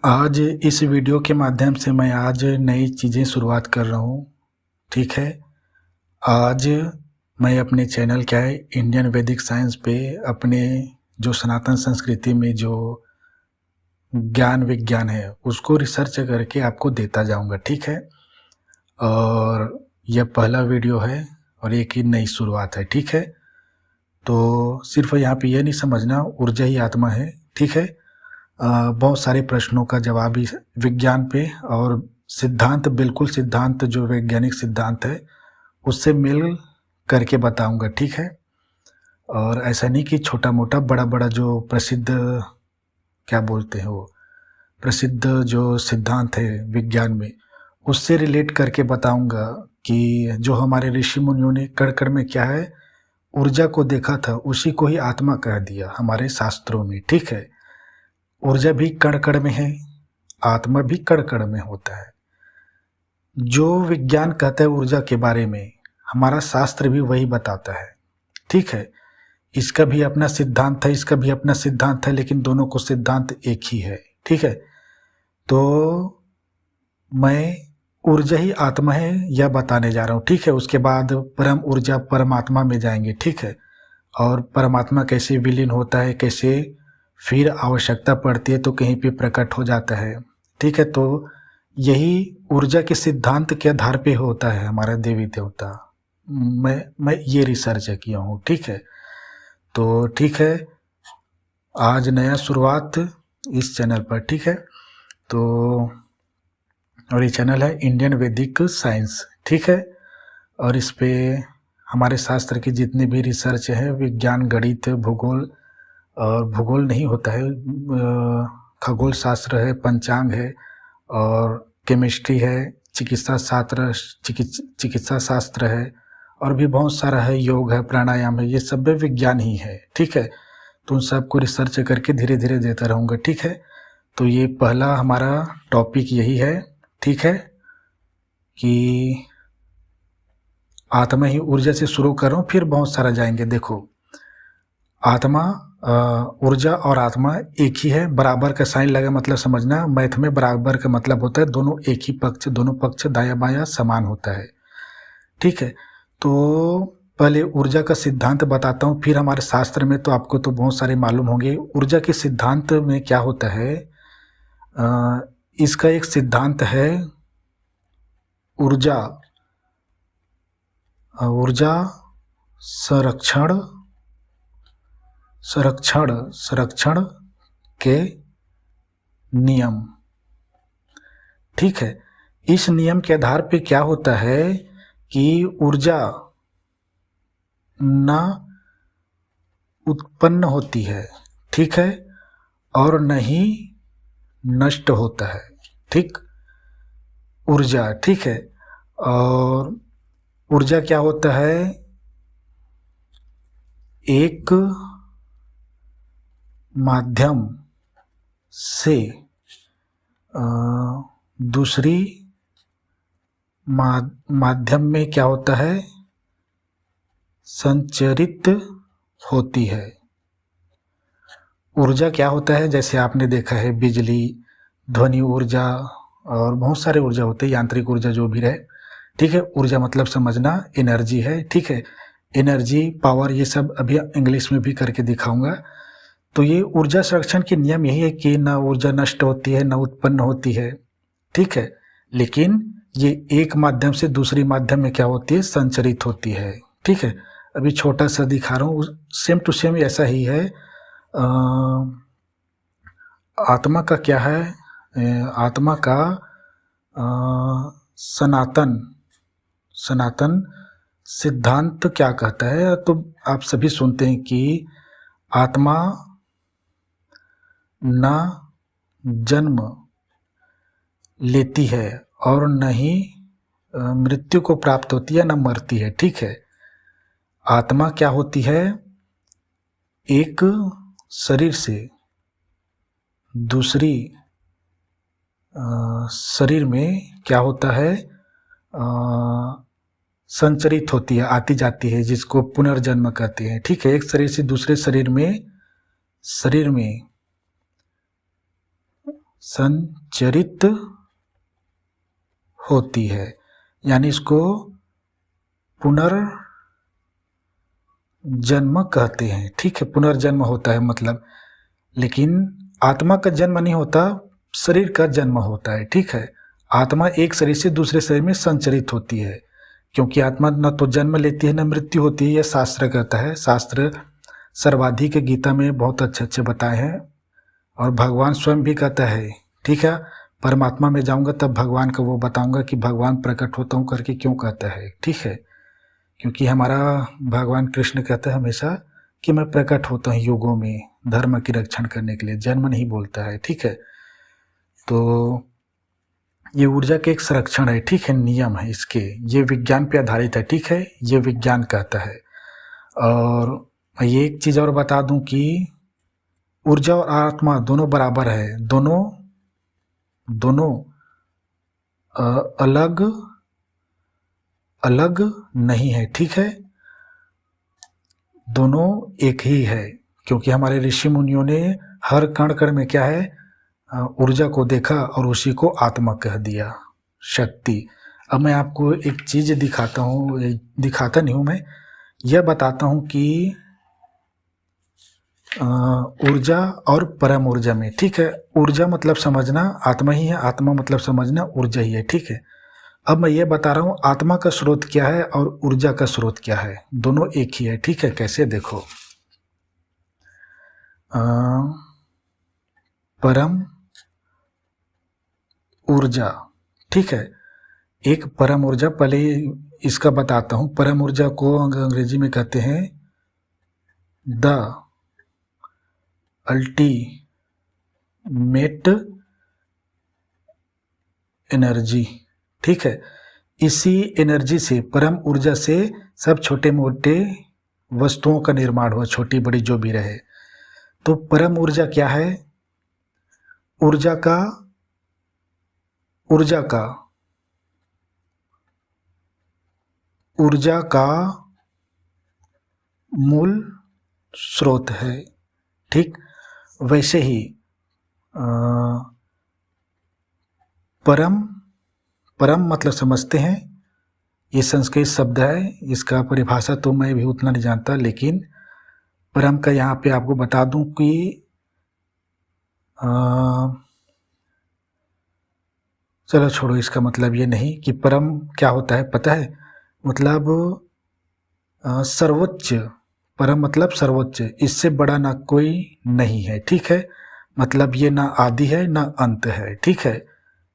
आज इस वीडियो के माध्यम से मैं आज नई चीज़ें शुरुआत कर रहा हूँ। ठीक है, आज मैं अपने चैनल क्या है इंडियन वैदिक साइंस पे अपने जो सनातन संस्कृति में जो ज्ञान विज्ञान है उसको रिसर्च करके आपको देता जाऊँगा। ठीक है, और यह पहला वीडियो है और एक ही नई शुरुआत है। ठीक है, तो सिर्फ यहाँ पे ये नहीं समझना ऊर्जा ही आत्मा है। ठीक है, बहुत सारे प्रश्नों का जवाब ही विज्ञान पे और सिद्धांत, बिल्कुल सिद्धांत जो वैज्ञानिक सिद्धांत है उससे मिल करके बताऊंगा। ठीक है, और ऐसा नहीं कि छोटा मोटा, बड़ा बड़ा जो प्रसिद्ध क्या बोलते हैं वो प्रसिद्ध जो सिद्धांत है विज्ञान में उससे रिलेट करके बताऊंगा कि जो हमारे ऋषि मुनियों ने कण कण में क्या है ऊर्जा को देखा था उसी को ही आत्मा कह दिया हमारे शास्त्रों में। ठीक है, ऊर्जा भी कण कण में है, आत्मा भी कण कण में होता है। जो विज्ञान कहता है ऊर्जा के बारे में हमारा शास्त्र भी वही बताता है। ठीक है, इसका भी अपना सिद्धांत है, इसका भी अपना सिद्धांत है, लेकिन दोनों को सिद्धांत एक ही है। ठीक है, तो मैं ऊर्जा ही आत्मा है यह बताने जा रहा हूँ। ठीक है, उसके बाद परम ऊर्जा परमात्मा में जाएंगे। ठीक है, और परमात्मा कैसे विलीन होता है, कैसे फिर आवश्यकता पड़ती है तो कहीं पे प्रकट हो जाता है। ठीक है, तो यही ऊर्जा के सिद्धांत के आधार पे होता है हमारा देवी देवता। मैं ये रिसर्च किया हूँ। ठीक है, तो ठीक है, आज नया शुरुआत इस चैनल पर। ठीक है, तो और ये चैनल है इंडियन वैदिक साइंस। ठीक है, और इस पे हमारे शास्त्र की जितनी भी रिसर्च है, विज्ञान, गणित, भूगोल, और भूगोल नहीं होता है, खगोल शास्त्र है, पंचांग है, और केमिस्ट्री है, चिकित्सा शास्त्र, चिकित्सा शास्त्र है, और भी बहुत सारा है, योग है, प्राणायाम है, ये सब भी विज्ञान ही है। ठीक है, तो उन सबको रिसर्च करके धीरे धीरे देता रहूँगा। ठीक है, तो ये पहला हमारा टॉपिक यही है। ठीक है, कि आत्मा ही ऊर्जा से शुरू कर रहा हूँ, फिर बहुत सारा जाएंगे। देखो, आत्मा, ऊर्जा और आत्मा एक ही है। बराबर का साइन लगा मतलब समझना, मैथ में बराबर का मतलब होता है दोनों एक ही पक्ष, दोनों पक्ष दाया बाया समान होता है। ठीक है, तो पहले ऊर्जा का सिद्धांत बताता हूँ, फिर हमारे शास्त्र में तो आपको तो बहुत सारे मालूम होंगे। ऊर्जा के सिद्धांत में क्या होता है, इसका एक सिद्धांत है ऊर्जा संरक्षण के नियम। ठीक है, इस नियम के आधार पे क्या होता है कि ऊर्जा न उत्पन्न होती है, ठीक है, और न ही नष्ट होता है। ठीक, ऊर्जा, ठीक है, और ऊर्जा क्या होता है, एक माध्यम से दूसरी माध्यम में क्या होता है, संचरित होती है। ऊर्जा क्या होता है, जैसे आपने देखा है बिजली, ध्वनि ऊर्जा, और बहुत सारे ऊर्जा होते हैं, यांत्रिक ऊर्जा जो भी रहे। ठीक है, ऊर्जा मतलब समझना एनर्जी है। ठीक है, एनर्जी, पावर, ये सब अभी इंग्लिश में भी करके दिखाऊंगा। तो ये ऊर्जा संरक्षण के नियम यही है कि न ऊर्जा नष्ट होती है, न उत्पन्न होती है। ठीक है, लेकिन ये एक माध्यम से दूसरी माध्यम में क्या होती है, संचरित होती है। ठीक है, अभी छोटा सा दिखा रहा हूँ, सेम टू सेम ऐसा ही है। आत्मा का क्या है, आत्मा का सनातन सिद्धांत क्या कहता है, तो आप सभी सुनते हैं कि आत्मा न जन्म लेती है और न ही मृत्यु को प्राप्त होती है, न मरती है। ठीक है, आत्मा क्या होती है, एक शरीर से दूसरी शरीर में क्या होता है, संचरित होती है, आती जाती है, जिसको पुनर्जन्म कहते हैं। ठीक है, एक शरीर से दूसरे शरीर में संचरित होती है, यानी इसको पुनर्जन्म कहते हैं। ठीक है, पुनर्जन्म होता है मतलब, लेकिन आत्मा का जन्म नहीं होता, शरीर का जन्म होता है। ठीक है, आत्मा एक शरीर से दूसरे शरीर में संचरित होती है, क्योंकि आत्मा न तो जन्म लेती है न मृत्यु होती है, यह शास्त्र कहता है। शास्त्र सर्वाधिक गीता में बहुत अच्छे अच्छे बताए हैं, और भगवान स्वयं भी कहता है। ठीक है, परमात्मा में जाऊंगा तब भगवान का वो बताऊंगा कि भगवान प्रकट होता हूँ करके क्यों कहता है। ठीक है, क्योंकि हमारा भगवान कृष्ण कहता है हमेशा कि मैं प्रकट होता हूँ युगों में धर्म की रक्षण करने के लिए, जन्म नहीं बोलता है। ठीक है, तो ये ऊर्जा के एक संरक्षण है। ठीक है, नियम है इसके, ये विज्ञान पे आधारित है। ठीक है, ये विज्ञान कहता है। और ये एक चीज़ और बता दूं कि ऊर्जा और आत्मा दोनों बराबर है, दोनों अलग अलग नहीं है। ठीक है, दोनों एक ही है, क्योंकि हमारे ऋषि मुनियों ने हर कण कण में क्या है, ऊर्जा को देखा और उसी को आत्मा कह दिया, शक्ति। अब मैं आपको एक चीज़ दिखाता हूँ, दिखाता नहीं हूँ, मैं यह बताता हूँ कि ऊर्जा और परम ऊर्जा में। ठीक है, ऊर्जा मतलब समझना आत्मा ही है, आत्मा मतलब समझना ऊर्जा ही है। ठीक है, अब मैं ये बता रहा हूँ आत्मा का स्रोत क्या है और ऊर्जा का स्रोत क्या है, दोनों एक ही है। ठीक है, कैसे देखो, परम ऊर्जा। ठीक है, एक परम ऊर्जा, पहले इसका बताता हूँ। परम ऊर्जा को अंग्रेजी में कहते हैं द अल्टीमेट एनर्जी। ठीक है, इसी एनर्जी से, परम ऊर्जा से सब छोटे मोटे वस्तुओं का निर्माण हुआ, छोटी बड़ी जो भी रहे। तो परम ऊर्जा क्या है, ऊर्जा का मूल स्रोत है। ठीक, वैसे ही परम मतलब समझते हैं, ये संस्कृत शब्द है, इसका परिभाषा तो मैं भी उतना नहीं जानता, लेकिन परम का यहाँ पे आपको बता दूं कि चलो छोड़ो, इसका मतलब ये नहीं कि परम क्या होता है पता है, मतलब सर्वोच्च। परम मतलब सर्वोच्च, इससे बड़ा ना कोई नहीं है। ठीक है, मतलब ये ना आदि है ना अंत है। ठीक है,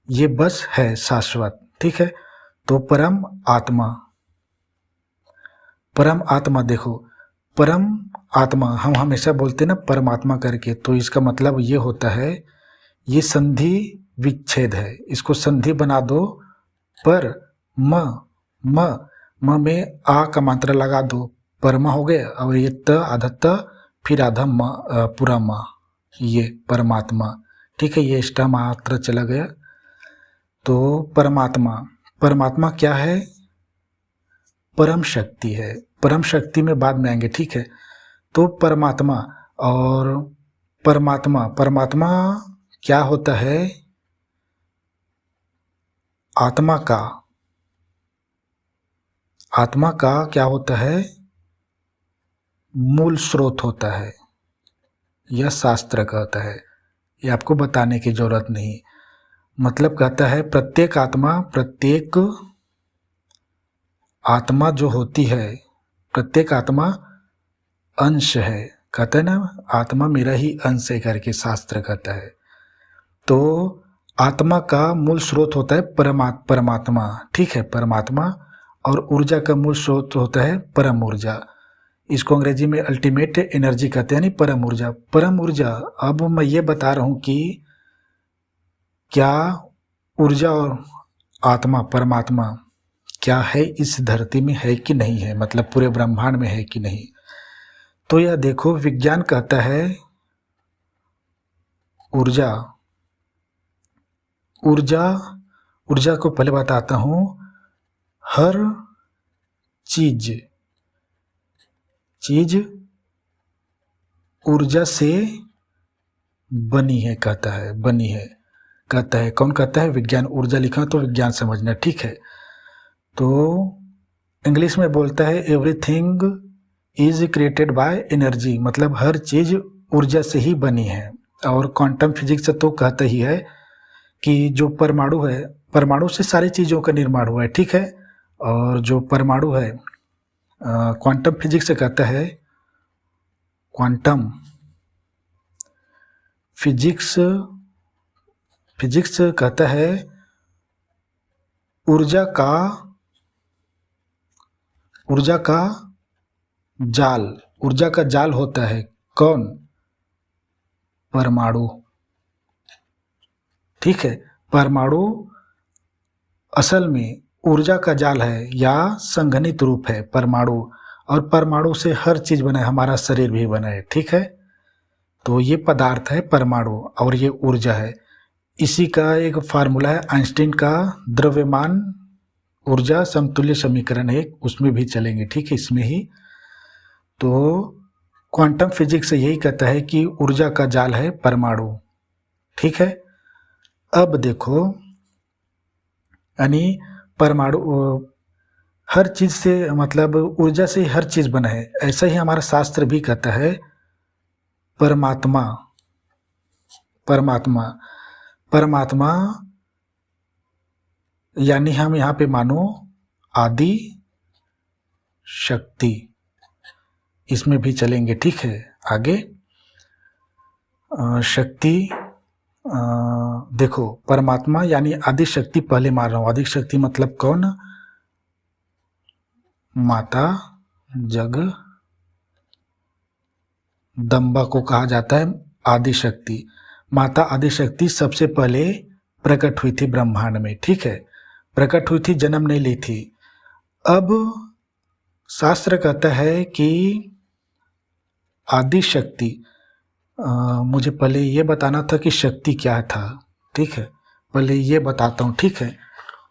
ये बस है शाश्वत। ठीक है, तो परम आत्मा देखो, परम आत्मा हम हमेशा बोलते हैं ना परमात्मा करके, तो इसका मतलब ये होता है, ये संधि विच्छेद है, इसको संधि बना दो, पर म में आ का मात्रा लगा दो, परमा हो गया, और ये त आधा त फिर आधा म पूरा म, ये परमात्मा। ठीक है, ये एक्स्ट्रा मात्रा चला गया। तो परमात्मा क्या है, परम शक्ति है। परम शक्ति में बाद में आएंगे। ठीक है, तो परमात्मा और परमात्मा क्या होता है, आत्मा का क्या होता है, मूल स्रोत होता है। यह शास्त्र कहता है, ये आपको बताने की जरूरत नहीं। मतलब कहता है प्रत्येक आत्मा जो होती है, प्रत्येक आत्मा अंश है। कहता है ना, आत्मा मेरा ही अंश है करके शास्त्र कहता है। तो आत्मा का मूल स्रोत होता है परमात्मा। ठीक है, परमात्मा, और ऊर्जा का मूल स्रोत होता है परम ऊर्जा। इसको अंग्रेजी में अल्टीमेट एनर्जी कहते हैं, यानी परम ऊर्जा। अब मैं ये बता रहा हूँ कि क्या ऊर्जा और आत्मा परमात्मा क्या है, इस धरती में है कि नहीं है, मतलब पूरे ब्रह्मांड में है कि नहीं। तो यह देखो, विज्ञान कहता है ऊर्जा को पहले बताता हूँ, हर चीज ऊर्जा से बनी है, कहता है बनी है। कहता है। कौन कहता है? विज्ञान। ऊर्जा लिखा तो विज्ञान समझना, ठीक है। तो इंग्लिश में बोलता है everything is created by energy, मतलब हर चीज ऊर्जा से ही बनी है। और क्वांटम फिजिक्स तो कहता ही है कि जो परमाणु है, परमाणु से सारी चीज़ों का निर्माण हुआ है, ठीक है। और जो परमाणु है, क्वांटम फिजिक्स से कहता है, क्वांटम फिजिक्स कहता है ऊर्जा का जाल होता है। कौन? परमाणु, ठीक है। परमाणु असल में ऊर्जा का जाल है या संघनित रूप है परमाणु, और परमाणु से हर चीज बना है, हमारा शरीर भी बना है, ठीक है। तो ये पदार्थ है परमाणु और ये ऊर्जा है। इसी का एक फार्मूला है आइंस्टीन का द्रव्यमान ऊर्जा समतुल्य समीकरण है, उसमें भी चलेंगे, ठीक है, इसमें ही। तो क्वांटम फिजिक्स यही कहता है कि ऊर्जा का जाल है परमाणु, ठीक है। अब देखो, यानी परमाणु हर चीज से, मतलब ऊर्जा से हर चीज बना है। ऐसा ही हमारा शास्त्र भी कहता है परमात्मा यानी हम यहाँ पे मानो आदि शक्ति, इसमें भी चलेंगे, ठीक है। आगे शक्ति, देखो परमात्मा यानी आदि शक्ति पहले मान रहा हूँ। आदि शक्ति मतलब कौन? माता जगदम्बा को कहा जाता है आदि शक्ति। माता आदि शक्ति सबसे पहले प्रकट हुई थी ब्रह्मांड में, ठीक है। प्रकट हुई थी, जन्म नहीं ली थी। अब शास्त्र कहता है कि आदि शक्ति, मुझे पहले ये बताना था कि शक्ति क्या था, ठीक है। पहले ये बताता हूँ, ठीक है,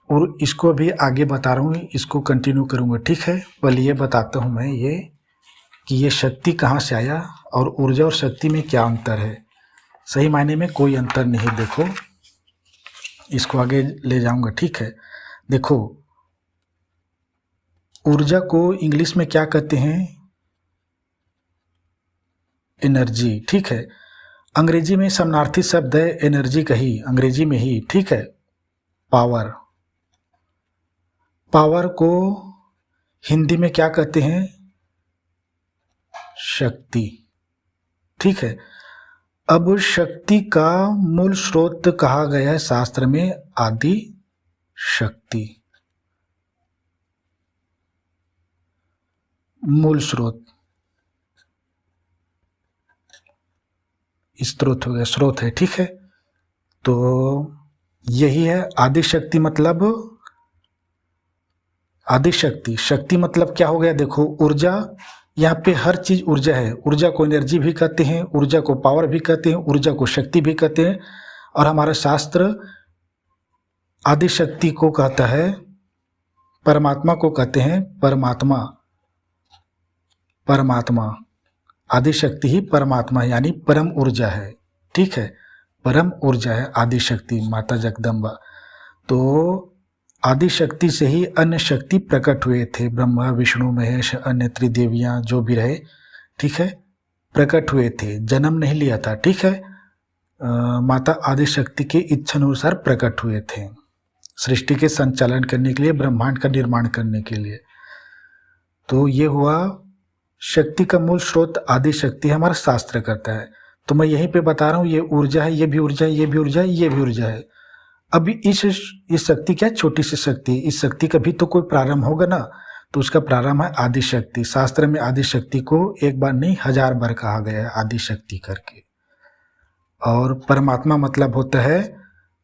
और इसको भी आगे बता रहा हूँ, इसको कंटिन्यू करूँगा, ठीक है। पहले ये बताता हूँ मैं ये कि ये शक्ति कहाँ से आया और ऊर्जा और शक्ति में क्या अंतर है। सही मायने में कोई अंतर नहीं, देखो इसको आगे ले जाऊँगा, ठीक है। देखो ऊर्जा को इंग्लिश में क्या कहते हैं? एनर्जी, ठीक है। अंग्रेजी में समानार्थी शब्द है एनर्जी का ही, अंग्रेजी में ही, ठीक है। पावर को हिंदी में क्या कहते हैं? शक्ति, ठीक है। अब शक्ति का मूल स्रोत कहा गया है शास्त्र में आदि शक्ति, मूल स्रोत, स्रोत हो गया, स्रोत है, ठीक है। तो यही है आदि शक्ति, मतलब आदि शक्ति। शक्ति मतलब क्या हो गया? देखो ऊर्जा, यहाँ पे हर चीज ऊर्जा है। ऊर्जा को एनर्जी भी कहते हैं, ऊर्जा को पावर भी कहते हैं, ऊर्जा को शक्ति भी कहते हैं। और हमारा शास्त्र आदि शक्ति को कहता है, परमात्मा को कहते हैं परमात्मा। आदि शक्ति ही परमात्मा है, यानी परम ऊर्जा है, ठीक है। परम ऊर्जा है आदि शक्ति, माता जगदम्बा। तो आदि शक्ति से ही अन्य शक्ति प्रकट हुए थे, ब्रह्मा विष्णु महेश अन्य त्रिदेवियां जो भी रहे, ठीक है, प्रकट हुए थे, जन्म नहीं लिया था, ठीक है। माता आदि शक्ति के इच्छा अनुसार प्रकट हुए थे, सृष्टि के संचालन करने के लिए, ब्रह्मांड का निर्माण करने के लिए। तो ये हुआ शक्ति का मूल स्रोत आदि शक्ति हमारा शास्त्र करता है। तो मैं यहीं पे बता रहा हूँ, ये ऊर्जा है, ये भी ऊर्जा है, ये भी ऊर्जा है, ये भी ऊर्जा है। अब इस शक्ति क्या है? छोटी सी शक्ति। इस शक्ति का भी तो कोई प्रारंभ होगा ना, तो उसका प्रारंभ है आदि शक्ति। शास्त्र में आदि शक्ति को एक बार नहीं 1000 बार कहा गया है आदि शक्ति करके। और परमात्मा मतलब होता है,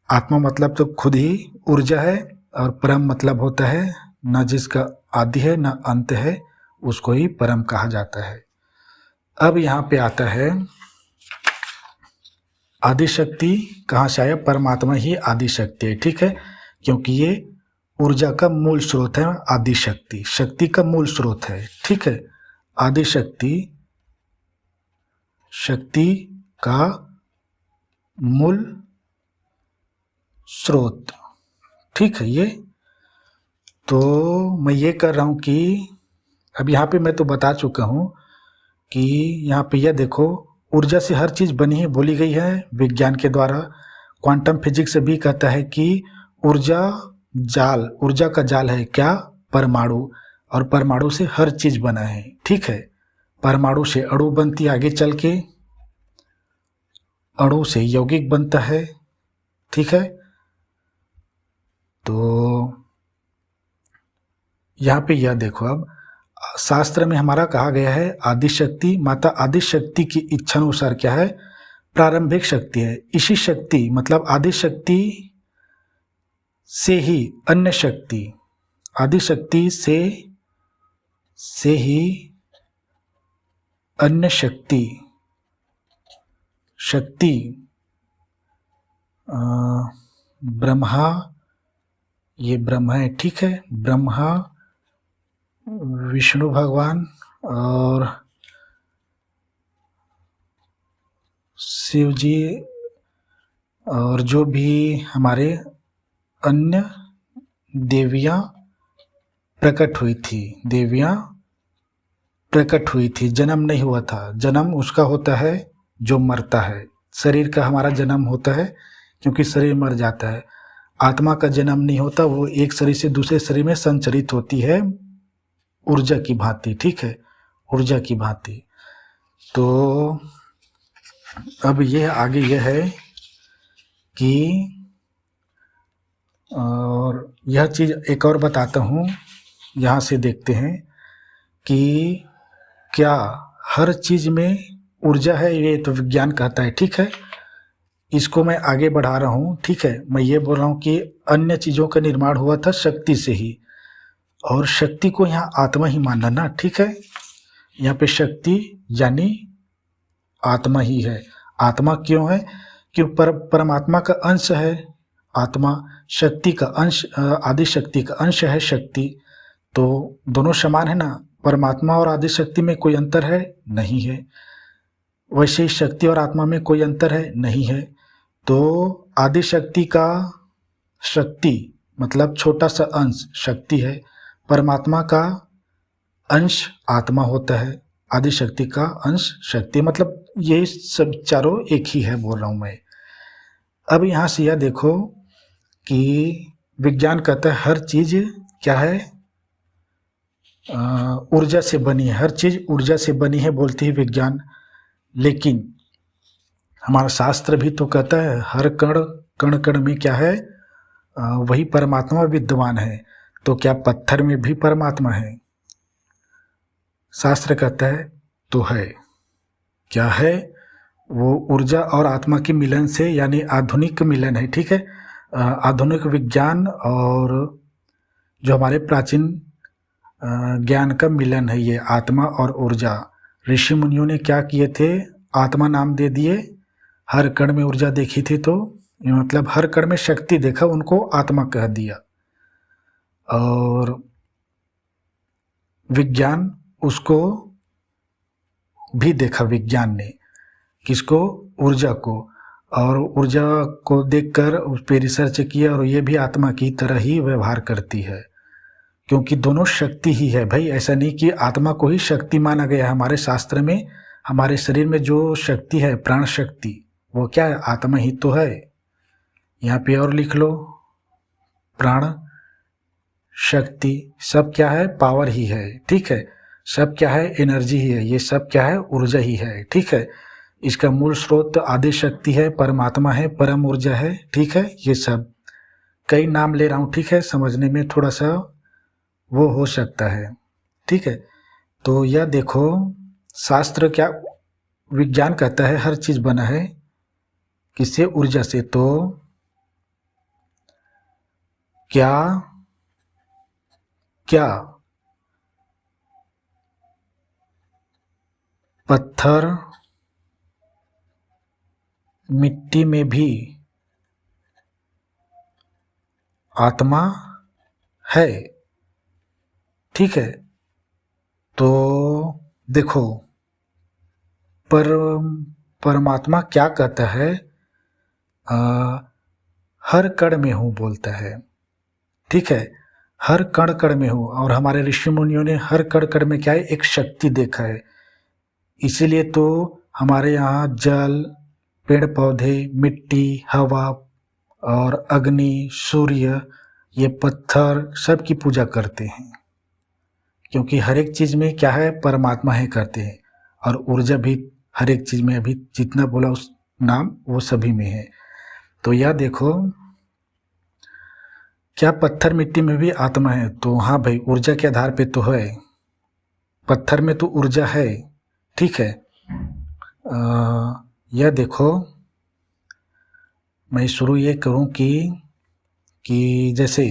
आत्मा मतलब तो खुद ही ऊर्जा है, और परम मतलब होता है न जिसका आदि है न अंत है, उसको ही परम कहा जाता है। अब यहाँ पे आता है आदि शक्ति कहाँ से आया? परमात्मा ही आदि शक्ति है, ठीक है, क्योंकि ये ऊर्जा का मूल स्रोत है आदि शक्ति, शक्ति का मूल स्रोत है, ठीक है। आदि शक्ति, शक्ति का मूल स्रोत, ठीक है। ये तो मैं ये कर रहा हूँ कि अब यहाँ पे मैं तो बता चुका हूँ कि यहाँ पे यह देखो, ऊर्जा से हर चीज़ बनी है बोली गई है विज्ञान के द्वारा। क्वांटम फिजिक्स भी कहता है कि ऊर्जा का जाल है क्या, परमाणु, और परमाणु से हर चीज़ बना है, ठीक है। परमाणु से अणु बनती है, आगे चल के अणु से यौगिक बनता है, ठीक है। तो यहाँ पे यह देखो, अब शास्त्र में हमारा कहा गया है आदिशक्ति, माता आदिशक्ति की इच्छा अनुसार क्या है, प्रारंभिक शक्ति है। इसी शक्ति मतलब आदिशक्ति से ही अन्य शक्ति, आदिशक्ति से ही अन्य शक्ति ब्रह्मा, ये ब्रह्मा है, ठीक है। ब्रह्मा, विष्णु भगवान और शिव जी और जो भी हमारे अन्य देवियाँ प्रकट हुई थी, जन्म नहीं हुआ था। जन्म उसका होता है जो मरता है, शरीर का हमारा जन्म होता है क्योंकि शरीर मर जाता है। आत्मा का जन्म नहीं होता, वो एक शरीर से दूसरे शरीर में संचरित होती है ऊर्जा की भांति, ठीक है, ऊर्जा की भांति। तो अब यह आगे यह है कि और यह चीज़ एक और बताता हूँ, यहाँ से देखते हैं कि क्या हर चीज़ में ऊर्जा है, ये तो विज्ञान कहता है, ठीक है। इसको मैं आगे बढ़ा रहा हूँ, ठीक है। मैं ये बोल रहा हूँ कि अन्य चीज़ों का निर्माण हुआ था शक्ति से ही, और शक्ति को यहाँ आत्मा ही मानना ना, ठीक है। यहाँ पे शक्ति यानी आत्मा ही है। आत्मा क्यों है? क्यों परमात्मा का अंश है आत्मा, शक्ति का अंश, आदि शक्ति का अंश है शक्ति। तो दोनों समान है ना, परमात्मा और आदि शक्ति में कोई अंतर है? नहीं है। वैसे ही शक्ति और आत्मा में कोई अंतर है? नहीं है। तो आदि शक्ति का शक्ति मतलब छोटा सा अंश शक्ति है, परमात्मा का अंश आत्मा होता है, आदि शक्ति का अंश शक्ति, मतलब ये सब चारों एक ही है बोल रहा हूँ मैं। अब यहाँ से यह देखो कि विज्ञान कहता है हर चीज़ क्या है, ऊर्जा से बनी है, हर चीज़ ऊर्जा से बनी है बोलती है विज्ञान। लेकिन हमारा शास्त्र भी तो कहता है हर कण कण कण में क्या है, वही परमात्मा विद्यमान है। तो क्या पत्थर में भी परमात्मा है? शास्त्र कहता है तो है। क्या है? वो ऊर्जा और आत्मा के मिलन से, यानी आधुनिक मिलन है, ठीक है। आधुनिक विज्ञान और जो हमारे प्राचीन ज्ञान का मिलन है ये आत्मा और ऊर्जा। ऋषि मुनियों ने क्या किए थे, आत्मा नाम दे दिए, हर कण में ऊर्जा देखी थी तो मतलब हर कण में शक्ति देखा, उनको आत्मा कह दिया। और विज्ञान उसको भी देखा, विज्ञान ने किसको, ऊर्जा को, और ऊर्जा को देखकर उस पर रिसर्च किया और ये भी आत्मा की तरह ही व्यवहार करती है, क्योंकि दोनों शक्ति ही है भाई। ऐसा नहीं कि आत्मा को ही शक्ति माना गया है हमारे शास्त्र में। हमारे शरीर में जो शक्ति है प्राण शक्ति, वो क्या है, आत्मा ही तो है। यहाँ पे और लिख लो, प्राण शक्ति सब क्या है, पावर ही है, ठीक है। सब क्या है, एनर्जी ही है, ये सब क्या है, ऊर्जा ही है, ठीक है। इसका मूल स्रोत आदि शक्ति है, परमात्मा है, परम ऊर्जा है, ठीक है। ये सब कई नाम ले रहा हूँ, ठीक है, समझने में थोड़ा सा वो हो सकता है, ठीक है। तो यह देखो, शास्त्र क्या, विज्ञान कहता है हर चीज बना है किससे, ऊर्जा से। तो क्या क्या पत्थर मिट्टी में भी आत्मा है? ठीक है। तो देखो, परमात्मा क्या कहता है, हर कण में हूँ बोलता है। ठीक है, हर कण कण में हूँ। और हमारे ऋषि मुनियों ने हर कण कण में क्या है, एक शक्ति देखा है। इसीलिए तो हमारे यहाँ जल, पेड़ पौधे, मिट्टी, हवा और अग्नि, सूर्य, ये पत्थर सब की पूजा करते हैं, क्योंकि हर एक चीज़ में क्या है, परमात्मा है करते हैं। और ऊर्जा भी हर एक चीज़ में, अभी जितना बोला उस नाम वो सभी में है। तो यह देखो, क्या पत्थर मिट्टी में भी आत्मा है? तो हाँ भाई, ऊर्जा के आधार पे तो है, पत्थर में तो ऊर्जा है। ठीक है, यह देखो, मैं शुरू ये करूं कि जैसे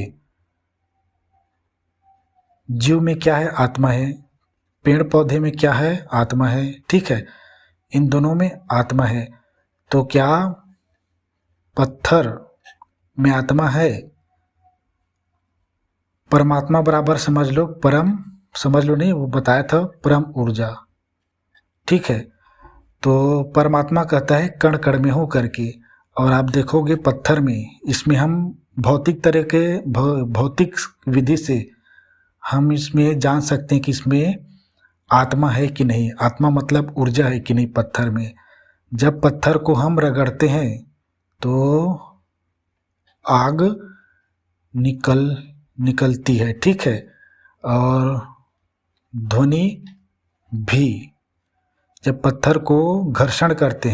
जीव में क्या है, आत्मा है। पेड़ पौधे में क्या है, आत्मा है। ठीक है, इन दोनों में आत्मा है। तो क्या पत्थर में आत्मा है? परमात्मा बराबर समझ लो, परम समझ लो, नहीं वो बताया था, परम ऊर्जा। ठीक है, तो परमात्मा कहता है कण कण में हो करके। और आप देखोगे पत्थर में, इसमें हम भौतिक तरह के भौतिक विधि से हम इसमें जान सकते हैं कि इसमें आत्मा है कि नहीं। आत्मा मतलब ऊर्जा है कि नहीं पत्थर में। जब पत्थर को हम रगड़ते हैं तो आग निकलती है। ठीक है, और ध्वनि भी। जब पत्थर को घर्षण करते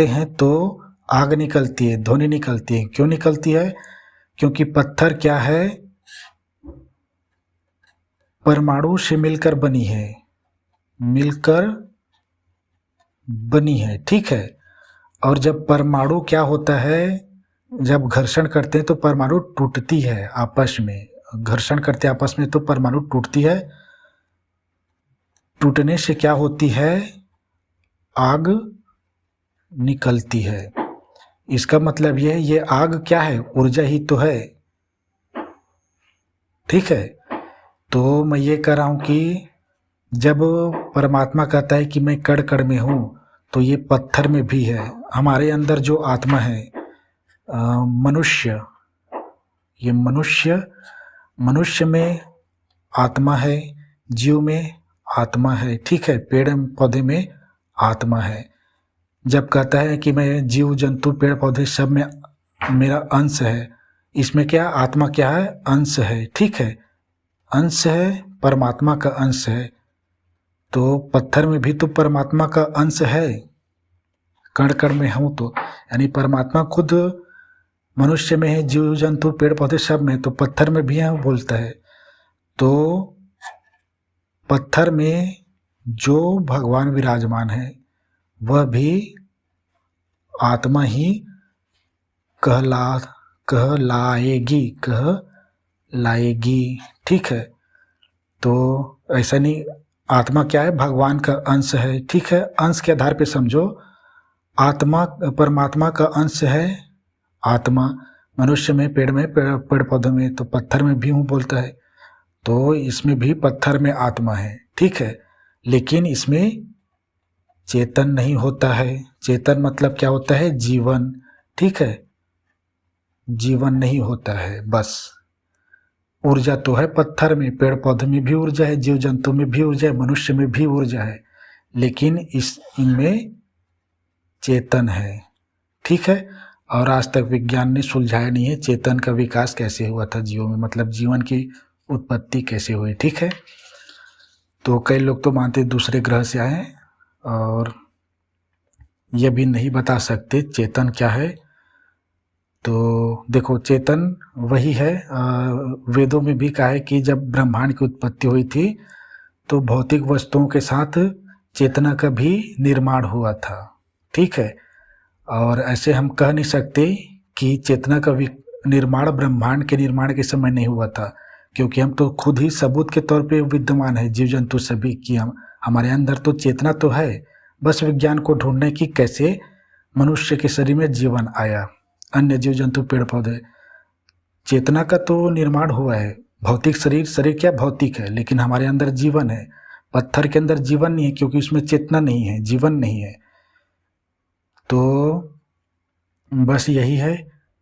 हैं तो आग निकलती है, ध्वनि निकलती है। क्यों निकलती है? क्योंकि पत्थर क्या है, परमाणु से मिलकर बनी है। ठीक है, और जब परमाणु क्या होता है, जब घर्षण करते हैं तो परमाणु टूटती है आपस में। घर्षण करते आपस में तो परमाणु टूटती है। टूटने से क्या होती है, आग निकलती है। इसका मतलब ये आग क्या है, ऊर्जा ही तो है। ठीक है, तो मैं ये कह रहा हूँ कि जब परमात्मा कहता है कि मैं कण कण में हूँ, तो ये पत्थर में भी है। हमारे अंदर जो आत्मा है, मनुष्य, ये मनुष्य में आत्मा है, जीव में आत्मा है। ठीक है, पेड़ पौधे में आत्मा है। जब कहता है कि मैं जीव जंतु पेड़ पौधे सब में मेरा अंश है, इसमें क्या आत्मा क्या है, अंश है। ठीक है, अंश है, परमात्मा का अंश है। तो पत्थर में भी तो परमात्मा का अंश है, कण कण में हूँ तो, यानी परमात्मा खुद मनुष्य में है, जीव जंतु पेड़ पौधे सब में, तो पत्थर में भी है बोलता है। तो पत्थर में जो भगवान विराजमान है वह भी आत्मा ही कहलाएगी। ठीक है, तो ऐसा नहीं, आत्मा क्या है, भगवान का अंश है। ठीक है, अंश के आधार पे समझो, आत्मा परमात्मा का अंश है। आत्मा मनुष्य में, पेड़ पौधों में, तो पत्थर में भी हूँ बोलता है। तो इसमें भी पत्थर में आत्मा है। ठीक है, लेकिन इसमें चेतन नहीं होता है। चेतन मतलब क्या होता है, जीवन। ठीक है, जीवन नहीं होता है, बस ऊर्जा तो है पत्थर में, पेड़ पौधे में भी ऊर्जा है, जीव जंतु में भी ऊर्जा है, मनुष्य में भी ऊर्जा है, लेकिन इनमें चेतन है। ठीक है, और आज तक विज्ञान ने सुलझाया नहीं है चेतन का विकास कैसे हुआ था जीवों में, मतलब जीवन की उत्पत्ति कैसे हुई। ठीक है, तो कई लोग तो मानते दूसरे ग्रह से आए हैं, और यह भी नहीं बता सकते चेतन क्या है। तो देखो, चेतन वही है, वेदों में भी कहा है कि जब ब्रह्मांड की उत्पत्ति हुई थी तो भौतिक वस्तुओं के साथ चेतना का भी निर्माण हुआ था। ठीक है, और ऐसे हम कह नहीं सकते कि चेतना का निर्माण ब्रह्मांड के निर्माण के समय नहीं हुआ था, क्योंकि हम तो खुद ही सबूत के तौर पे विद्यमान है, जीव जंतु सभी की। हमारे अंदर तो चेतना तो है, बस विज्ञान को ढूंढने की कैसे मनुष्य के शरीर में जीवन आया। अन्य जीव जंतु पेड़ पौधे, चेतना का तो निर्माण हुआ है। भौतिक शरीर क्या भौतिक है, लेकिन हमारे अंदर जीवन है। पत्थर के अंदर जीवन नहीं है, क्योंकि उसमें चेतना नहीं है, जीवन नहीं है। तो बस यही है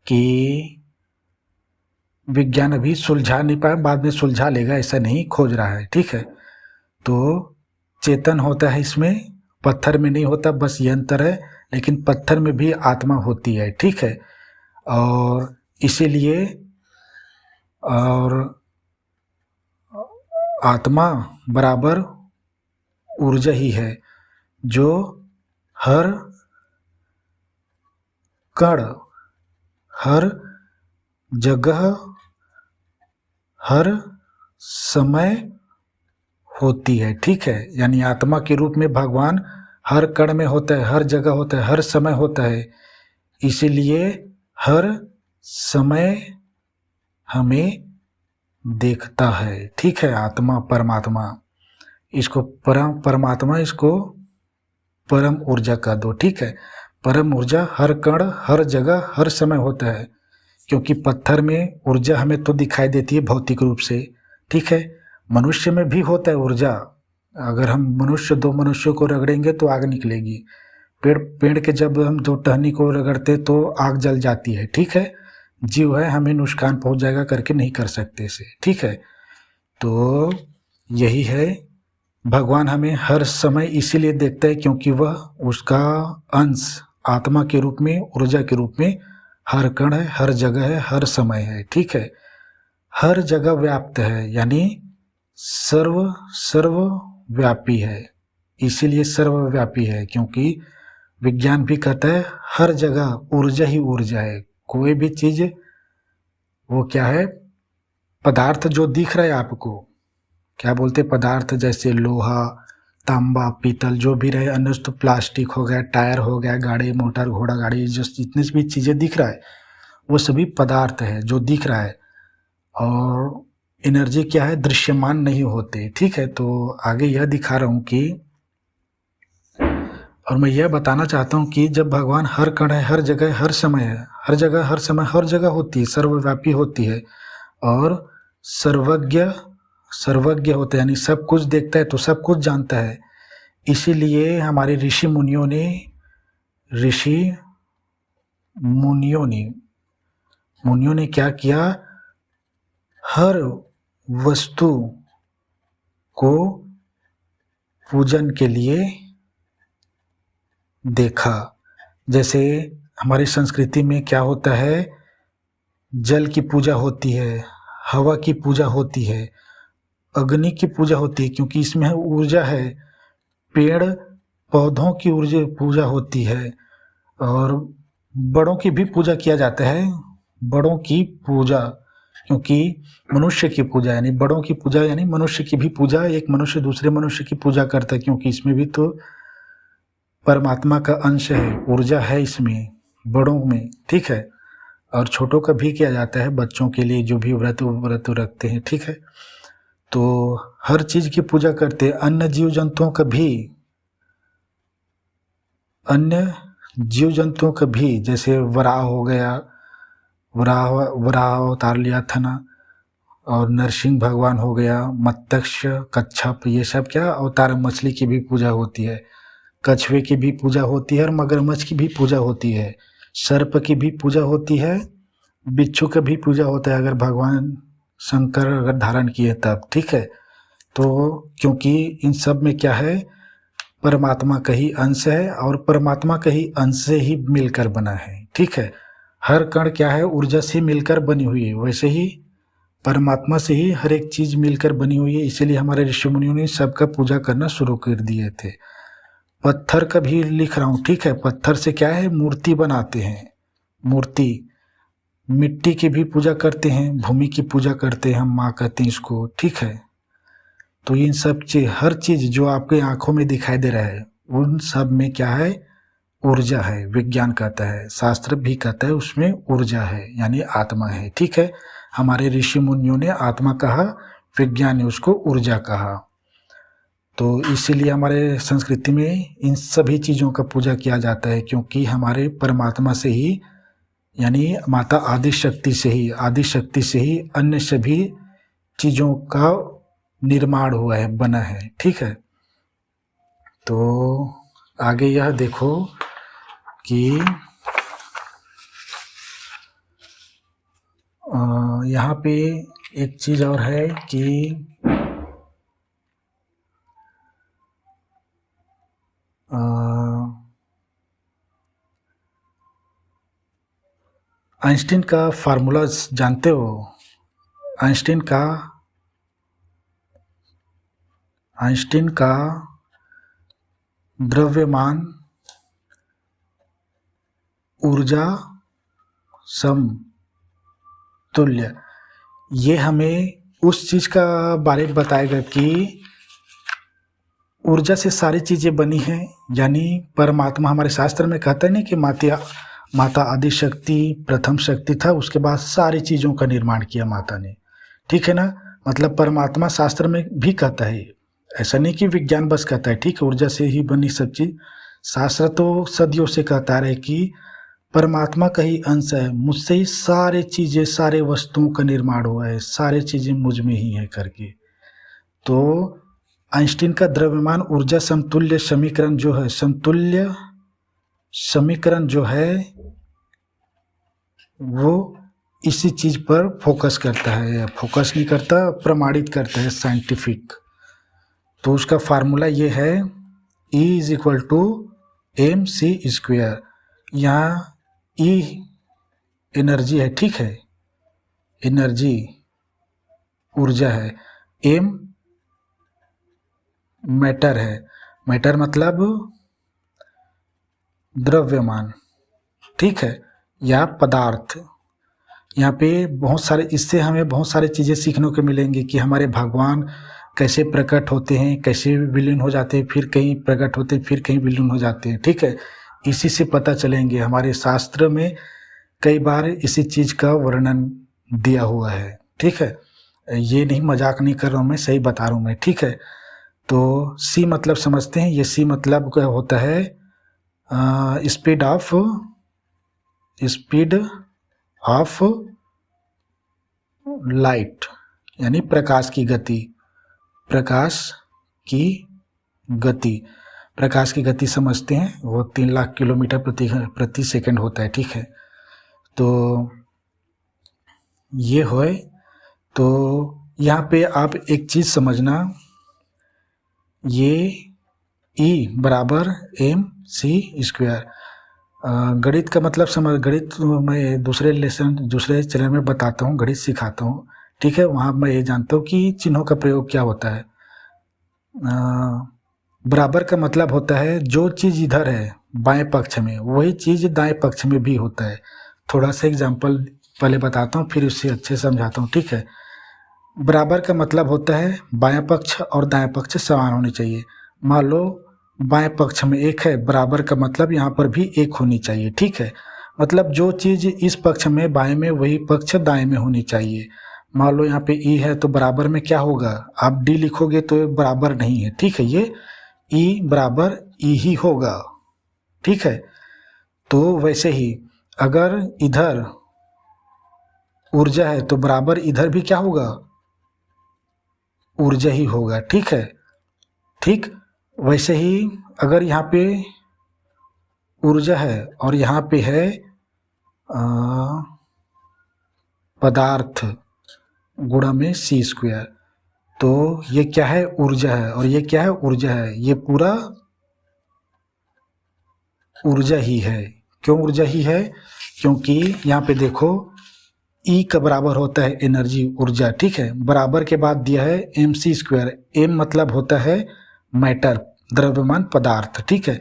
कि विज्ञान अभी सुलझा नहीं पाया, बाद में सुलझा लेगा ऐसा नहीं, खोज रहा है, ठीक है। तो चेतन होता है इसमें, पत्थर में नहीं होता, बस ये अंतर है। लेकिन पत्थर में भी आत्मा होती है, ठीक है। और इसीलिए और आत्मा बराबर ऊर्जा ही है जो हर कण, हर जगह, हर समय होती है, ठीक है। यानी आत्मा के रूप में भगवान हर कण में होता है, हर जगह होता है, हर समय होता है। इसीलिए हर समय हमें देखता है, ठीक है। आत्मा परमात्मा, इसको परमात्मा, इसको परम ऊर्जा का दो, ठीक है। परम ऊर्जा हर कण, हर जगह, हर समय होता है। क्योंकि पत्थर में ऊर्जा हमें तो दिखाई देती है भौतिक रूप से, ठीक है। मनुष्य में भी होता है ऊर्जा। अगर हम दो मनुष्यों को रगड़ेंगे तो आग निकलेगी। पेड़ के जब हम दो टहनी को रगड़ते तो आग जल जाती है, ठीक है। जीव है, हमें नुकसान पहुंच जाएगा करके नहीं कर सकते इसे, ठीक है। तो यही है, भगवान हमें हर समय इसीलिए देखता है क्योंकि वह उसका अंश आत्मा के रूप में, ऊर्जा के रूप में हर कण है, हर जगह है, हर समय है, ठीक है। हर जगह व्याप्त है, यानी सर्वव्यापी है। इसीलिए सर्वव्यापी है क्योंकि विज्ञान भी कहता है हर जगह ऊर्जा ही ऊर्जा है। कोई भी चीज, वो क्या है, पदार्थ जो दिख रहा है आपको, क्या बोलते पदार्थ, जैसे लोहा, तांबा, पीतल, जो भी रहे, अन्य तो प्लास्टिक हो गया, टायर हो गया, गाड़ी मोटर, घोड़ा गाड़ी, जो जितने भी चीज़ें दिख रहा है वो सभी पदार्थ है जो दिख रहा है। और एनर्जी क्या है, दृश्यमान नहीं होते, ठीक है। तो आगे यह दिखा रहा हूँ कि, और मैं यह बताना चाहता हूँ कि जब भगवान हर कण है, हर जगह, हर समय है, हर जगह, हर समय, हर जगह होती है, सर्वव्यापी होती है और सर्वज्ञ होता है, यानी सब कुछ देखता है तो सब कुछ जानता है। इसीलिए हमारे मुनियों ने क्या किया, हर वस्तु को पूजन के लिए देखा। जैसे हमारी संस्कृति में क्या होता है, जल की पूजा होती है, हवा की पूजा होती है, अग्नि की पूजा होती है क्योंकि इसमें ऊर्जा है, पेड़ पौधों की ऊर्जा पूजा होती है, और बड़ों की भी पूजा किया जाता है। बड़ों की पूजा क्योंकि मनुष्य की पूजा, यानी बड़ों की पूजा यानी मनुष्य की भी पूजा, एक मनुष्य दूसरे मनुष्य की पूजा करता है क्योंकि इसमें भी तो परमात्मा का अंश है, ऊर्जा है इसमें बड़ों में, ठीक है। और छोटों का भी किया जाता है, बच्चों के लिए जो भी व्रत रखते हैं, ठीक है। तो हर चीज की पूजा करते हैं, अन्य जीव जंतुओं का भी, जैसे वराह हो गया, वराह अवतार लिया था ना, और नरसिंह भगवान हो गया, मत्स्य, कच्छप, ये सब क्या अवतार। मछली की भी पूजा होती है, कछुए की भी पूजा होती है, और मगरमच्छ की भी पूजा होती है, सर्प की भी पूजा होती है, बिच्छू का भी पूजा होता है, अगर भगवान शंकर अगर धारण किए तब, ठीक है। तो क्योंकि इन सब में क्या है, परमात्मा का ही अंश है और परमात्मा का ही अंश से ही मिलकर बना है, ठीक है। हर कण क्या है, ऊर्जा से मिलकर बनी हुई है, वैसे ही परमात्मा से ही हर एक चीज मिलकर बनी हुई है। इसीलिए हमारे ऋषि मुनियों ने सबका पूजा करना शुरू कर दिए थे। पत्थर का भी लिख रहा हूँ, ठीक है। पत्थर से क्या है, मूर्ति बनाते हैं, मूर्ति। मिट्टी की भी पूजा करते हैं, भूमि की पूजा करते हैं, हम माँ कहते हैं इसको, ठीक है। तो इन सब चीज, हर चीज जो आपके आंखों में दिखाई दे रहा है, उन सब में क्या है, ऊर्जा है। विज्ञान कहता है, शास्त्र भी कहता है उसमें ऊर्जा है, यानी आत्मा है, ठीक है। हमारे ऋषि मुनियों ने आत्मा कहा, विज्ञान ने उसको ऊर्जा कहा। तो इसीलिए हमारे संस्कृति में इन सभी चीज़ों का पूजा किया जाता है क्योंकि हमारे परमात्मा से ही, यानी माता आदि शक्ति से ही अन्य सभी चीज़ों का निर्माण हुआ है, बना है, ठीक है। तो आगे यह देखो कि यहाँ पे एक चीज़ और है कि आइंस्टीन का फार्मूला जानते हो? आइंस्टीन का द्रव्यमान ऊर्जा समतुल्य, ये हमें उस चीज़ का बारे में बताएगा कि ऊर्जा से सारी चीज़ें बनी हैं। यानी परमात्मा, हमारे शास्त्र में कहते हैं ना कि माता आदि शक्ति प्रथम शक्ति था, उसके बाद सारी चीज़ों का निर्माण किया माता ने, ठीक है ना। मतलब परमात्मा शास्त्र में भी कहता है, ऐसा नहीं कि विज्ञान बस कहता है, ठीक है, ऊर्जा से ही बनी सब चीज़। शास्त्र तो सदियों से कहता रहे कि परमात्मा का ही अंश है, मुझसे ही सारे चीज़ें, सारे वस्तुओं का निर्माण हुआ है, सारे चीज़ें मुझ में ही है करके। तो आइंस्टीन का द्रव्यमान ऊर्जा समतुल्य समीकरण जो है, समतुल्य समीकरण जो है वो इसी चीज़ पर फोकस करता है, फोकस नहीं करता, प्रमाणित करता है, साइंटिफिक। तो उसका फार्मूला ये है E = mc²। यहाँ E एनर्जी है, ठीक है, एनर्जी ऊर्जा है, m मैटर है, मैटर मतलब द्रव्यमान, ठीक है, या पदार्थ। यहाँ पे बहुत सारे, इससे हमें बहुत सारी चीज़ें सीखने को मिलेंगी कि हमारे भगवान कैसे प्रकट होते हैं, कैसे विलीन हो जाते हैं, फिर कहीं प्रकट होते हैं, फिर कहीं विलीन हो जाते हैं, ठीक है। इसी से पता चलेंगे, हमारे शास्त्र में कई बार इसी चीज़ का वर्णन दिया हुआ है, ठीक है। ये नहीं, मजाक नहीं कर रहा हूँ मैं, सही बता रहा हूँ मैं, ठीक है। तो C मतलब समझते हैं, ये C मतलब क्या होता है? स्पीड ऑफ लाइट, यानी प्रकाश की गति। प्रकाश की गति समझते हैं, वो 3 लाख किलोमीटर प्रति सेकंड होता है, ठीक है। तो ये होए, तो यहाँ पे आप एक चीज़ समझना, ये E = mc²। गणित का मतलब समझ, गणित मैं दूसरे चैनल में बताता हूँ, गणित सिखाता हूँ, ठीक है। वहाँ मैं ये जानता हूँ कि चिन्हों का प्रयोग क्या होता है। बराबर का मतलब होता है जो चीज़ इधर है बाएं पक्ष में, वही चीज़ दाएं पक्ष में भी होता है। थोड़ा सा एग्जाम्पल पहले बताता हूँ, फिर उससे अच्छे समझाता हूँ, ठीक है। बराबर का मतलब होता है बायां पक्ष और दाएं पक्ष समान होने चाहिए। मान लो बाएं पक्ष में 1 है, बराबर का मतलब यहाँ पर भी 1 होनी चाहिए, ठीक है। मतलब जो चीज़ इस पक्ष में बाएं में, वही पक्ष दाएं में होनी चाहिए। मान लो यहाँ पे E है, तो बराबर में क्या होगा? आप D लिखोगे तो बराबर नहीं है, ठीक है, ये E = E ही होगा, ठीक है। तो वैसे ही अगर इधर ऊर्जा है तो बराबर इधर भी क्या होगा? ऊर्जा ही होगा, ठीक है, ठीक। वैसे ही अगर यहाँ पे ऊर्जा है और यहाँ पे है पदार्थ गुणा में c², तो ये क्या है? ऊर्जा है, और ये क्या है? ऊर्जा है। ये पूरा ऊर्जा ही है। क्यों ऊर्जा ही है? क्योंकि यहाँ पे देखो E का बराबर होता है एनर्जी, ऊर्जा, ठीक है। बराबर के बाद दिया है mc²। m मतलब होता है मैटर, द्रव्यमान, पदार्थ, ठीक है।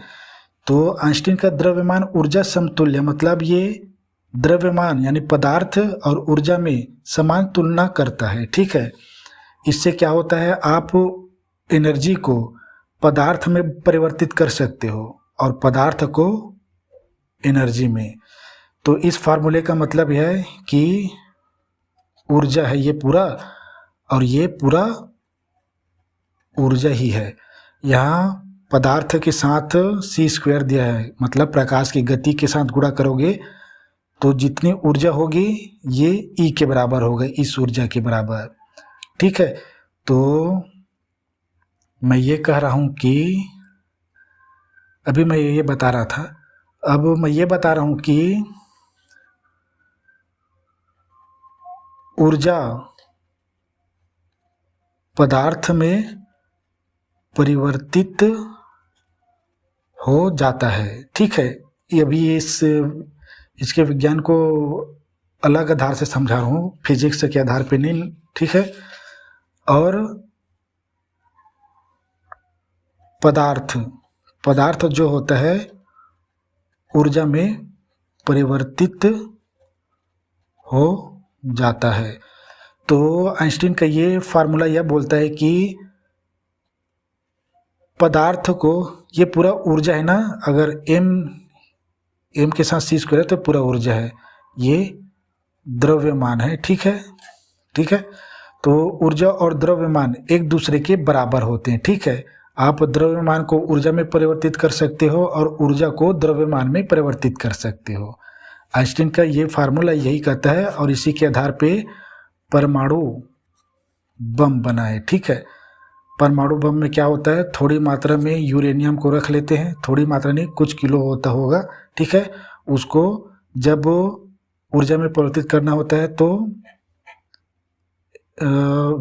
तो आइंस्टीन का द्रव्यमान ऊर्जा समतुल्य, मतलब ये द्रव्यमान यानी पदार्थ और ऊर्जा में समान तुलना करता है, ठीक है। इससे क्या होता है? आप एनर्जी को पदार्थ में परिवर्तित कर सकते हो और पदार्थ को एनर्जी में। तो इस फार्मूले का मतलब यह है कि ऊर्जा है ये पूरा, और ये पूरा ऊर्जा ही है। यहाँ पदार्थ के साथ c² दिया है, मतलब प्रकाश की गति के साथ गुणा करोगे तो जितनी ऊर्जा होगी ये E के बराबर होगा, इस ऊर्जा के बराबर, ठीक है। तो मैं ये कह रहा हूँ कि अभी मैं ये बता रहा था, अब मैं ये बता रहा हूँ कि ऊर्जा पदार्थ में परिवर्तित हो जाता है। ठीक है, ये अभी इसके विज्ञान को अलग आधार से समझा रहा हूँ, फिजिक्स के आधार पे नहीं। ठीक है, और पदार्थ जो होता है ऊर्जा में परिवर्तित हो जाता है। तो आइंस्टीन का ये फार्मूला यह बोलता है कि पदार्थ को, ये पूरा ऊर्जा है ना, अगर m के साथ c स्क्वायर तो पूरा ऊर्जा है, ये द्रव्यमान है। ठीक है, तो ऊर्जा और द्रव्यमान एक दूसरे के बराबर होते हैं। ठीक है, आप द्रव्यमान को ऊर्जा में परिवर्तित कर सकते हो और ऊर्जा को द्रव्यमान में परिवर्तित कर सकते हो। आइंस्टीन का ये फार्मूला यही कहता है और इसी के आधार पे परमाणु बम बना है। ठीक है, परमाणु बम में क्या होता है, थोड़ी मात्रा में यूरेनियम को रख लेते हैं, थोड़ी मात्रा नहीं, कुछ किलो होता होगा। ठीक है, उसको जब ऊर्जा में परिवर्तित करना होता है तो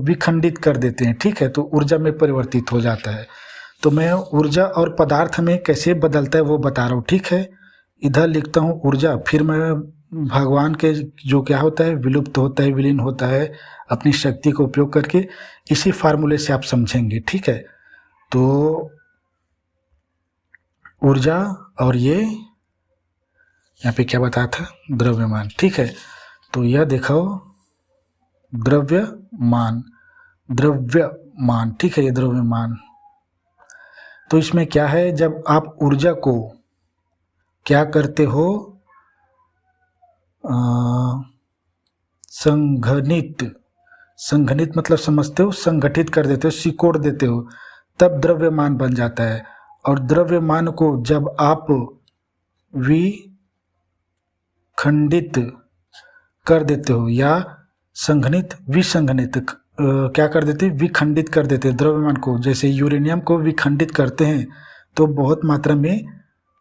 विखंडित कर देते हैं। ठीक है, तो ऊर्जा में परिवर्तित हो जाता है। तो मैं ऊर्जा और पदार्थ में कैसे बदलता है वो बता रहा हूँ। ठीक है, इधर लिखता हूँ ऊर्जा, फिर मैं भगवान के जो क्या होता है, विलुप्त होता है, विलीन होता है अपनी शक्ति का उपयोग करके। इसी फार्मूले से आप समझेंगे। ठीक है, तो ऊर्जा और ये यहाँ पे क्या बताया था, द्रव्यमान। ठीक है, तो यह देखो द्रव्यमान। ठीक है, ये द्रव्यमान। तो इसमें क्या है, जब आप ऊर्जा को क्या करते हो, संघनित मतलब समझते हो, संगठित कर देते हो, सिकोड़ देते हो, तब द्रव्यमान बन जाता है। और द्रव्यमान को जब आप विखंडित कर देते हो या विसंघनित क्या कर देते हैं, विखंडित कर देते हैं द्रव्यमान को। जैसे यूरेनियम को विखंडित करते हैं तो बहुत मात्रा में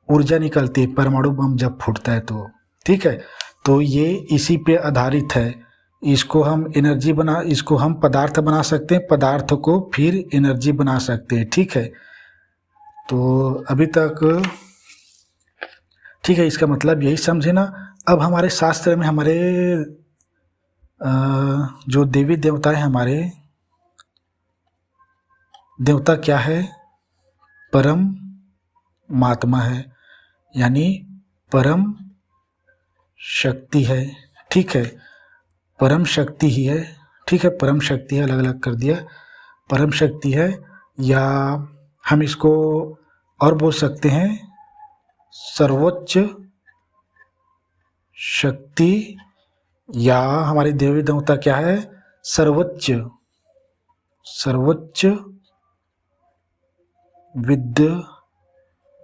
ऊर्जा निकलती है, परमाणु बम जब फूटता है तो। ठीक है, तो ये इसी पे आधारित है। इसको हम पदार्थ बना सकते हैं, पदार्थ को फिर एनर्जी बना सकते हैं। ठीक है, तो अभी तक ठीक है, इसका मतलब यही समझे ना। अब हमारे शास्त्र में हमारे जो देवी देवता है, हमारे देवता क्या है, परम मात्मा है, यानी परम शक्ति है। ठीक है, परम शक्ति ही है। ठीक है, परम शक्ति है, अलग अलग कर दिया, परम शक्ति है। या हम इसको और बोल सकते हैं सर्वोच्च शक्ति, या हमारे देवी देवता क्या है, सर्वोच्च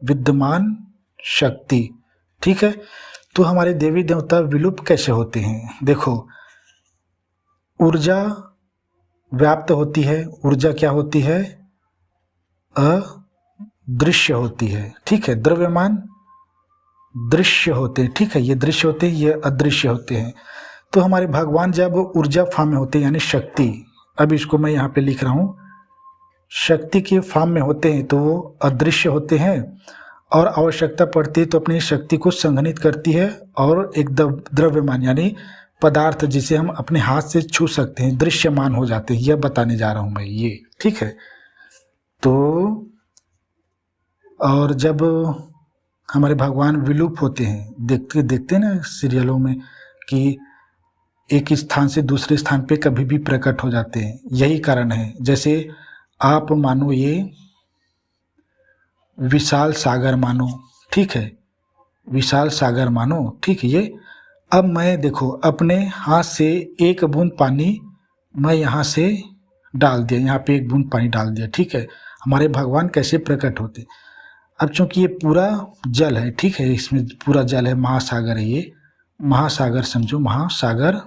विद्यमान शक्ति। ठीक है, तो हमारे देवी देवता विलुप्त कैसे होते हैं, देखो ऊर्जा व्याप्त होती है, ऊर्जा क्या होती है, अदृश्य होती है। ठीक है, द्रव्यमान दृश्य होते हैं। ठीक है, ये दृश्य होते हैं, ये अदृश्य होते हैं। तो हमारे भगवान जब ऊर्जा फॉर्म में होते हैं, यानी शक्ति, अब इसको मैं यहाँ पे लिख रहा हूँ, शक्ति के फॉर्म में होते हैं तो वो अदृश्य होते हैं, और आवश्यकता पड़ती है तो अपनी शक्ति को संघनित करती है और एक द्रव्यमान यानी पदार्थ जिसे हम अपने हाथ से छू सकते हैं, दृश्यमान हो जाते हैं। यह बताने जा रहा हूँ मैं ये। ठीक है, तो और जब हमारे भगवान विलुप्त होते हैं, देखते हैं ना सीरियलों में कि एक स्थान से दूसरे स्थान पे कभी भी प्रकट हो जाते हैं, यही कारण है। जैसे आप मानो ये विशाल सागर मानो, ठीक है, विशाल सागर मानो, ठीक है, ये अब मैं देखो अपने हाथ से एक बूंद पानी मैं यहाँ से डाल दिया, यहाँ पे एक बूंद पानी डाल दिया। ठीक है, हमारे भगवान कैसे प्रकट होते, अब चूंकि ये पूरा जल है, ठीक है, इसमें पूरा जल है, महासागर है, ये महासागर समझो, महासागर,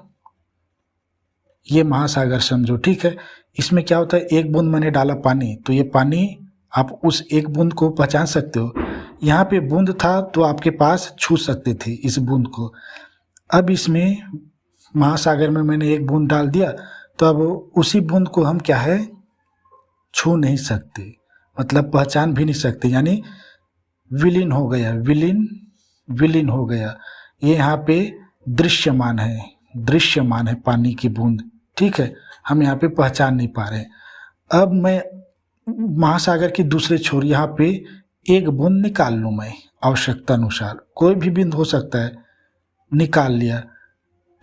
ये महासागर समझो। ठीक है, इसमें क्या होता है, एक बूंद मैंने डाला पानी, तो ये पानी आप उस एक बूंद को पहचान सकते हो। यहाँ पे बूंद था तो आपके पास छू सकते थे इस बूंद को। अब इसमें महासागर में मैंने एक बूंद डाल दिया, तो अब उसी बूंद को हम क्या है, छू नहीं सकते, मतलब पहचान भी नहीं सकते, यानी विलीन हो गया, विलीन हो गया। ये यहाँ पे दृश्यमान है पानी की बूंद, ठीक है, हम यहाँ पे पहचान नहीं पा रहे। अब मैं महासागर की दूसरे छोर यहाँ पे एक बूंद निकाल लूँ, मैं आवश्यकता अनुसार, कोई भी बिंदु हो सकता है, निकाल लिया।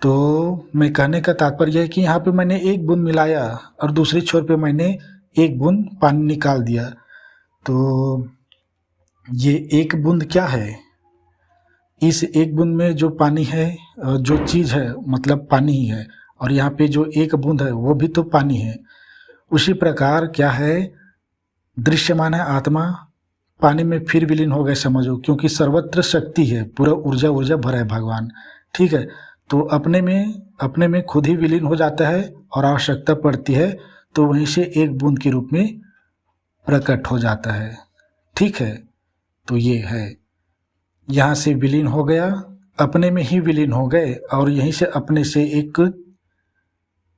तो मैं कहने का तात्पर्य है कि यहाँ पे मैंने एक बूंद मिलाया और दूसरी छोर पे मैंने एक बूंद पानी निकाल दिया। तो ये एक बूंद क्या है, इस एक बूंद में जो पानी है, जो चीज़ है, मतलब पानी ही है, और यहाँ पे जो एक बूंद है वो भी तो पानी है। उसी प्रकार क्या है, दृश्यमान है आत्मा, पानी में फिर विलीन हो गए समझो, क्योंकि सर्वत्र शक्ति है, पूरा ऊर्जा भरा है भगवान, ठीक है। तो अपने में खुद ही विलीन हो जाता है और आवश्यकता पड़ती है तो वहीं से एक बूंद के रूप में प्रकट हो जाता है, ठीक है। तो ये है, यहाँ से विलीन हो गया, अपने में ही विलीन हो गए और यहीं से अपने से एक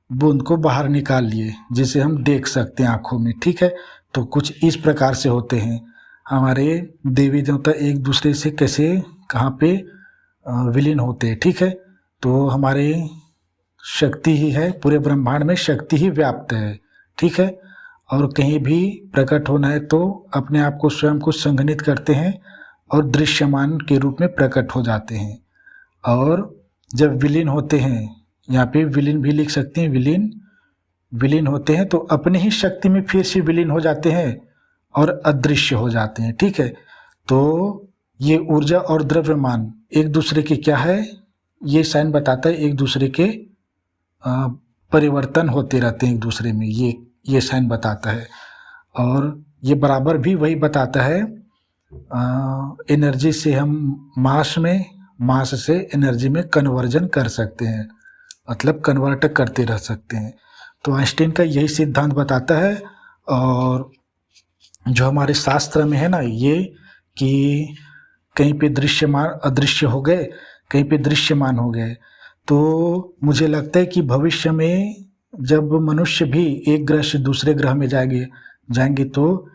बूंद को बाहर निकाल लिए, जिसे हम देख सकते हैं आँखों में, ठीक है। तो कुछ इस प्रकार से होते हैं हमारे देवी देवता, एक दूसरे से कैसे कहाँ पे विलीन होते हैं, ठीक है। तो हमारे शक्ति ही है, पूरे ब्रह्मांड में शक्ति ही व्याप्त है, ठीक है। और कहीं भी प्रकट होना है तो अपने आप को स्वयं को संघनित करते हैं और दृश्यमान के रूप में प्रकट हो जाते हैं। और जब विलीन होते हैं, यहाँ पे विलीन भी लिख सकते हैं, विलीन होते हैं तो अपने ही शक्ति में फिर से विलीन हो जाते हैं और अदृश्य हो जाते हैं, ठीक है। तो ये ऊर्जा और द्रव्यमान एक दूसरे के क्या है, ये साइन बताता है एक दूसरे के परिवर्तन होते रहते हैं एक दूसरे में, ये साइन बताता है। और ये बराबर भी वही बताता है, एनर्जी से हम मास से एनर्जी में कन्वर्जन कर सकते हैं, मतलब कन्वर्ट करते रह सकते हैं। तो आइंस्टीन का यही सिद्धांत बताता है। और जो हमारे शास्त्र में है ना, ये कि कहीं पे दृश्यमान अदृश्य हो गए, कहीं पे दृश्यमान हो गए। तो मुझे लगता है कि भविष्य में जब मनुष्य भी एक ग्रह से दूसरे ग्रह में जाएंगे तो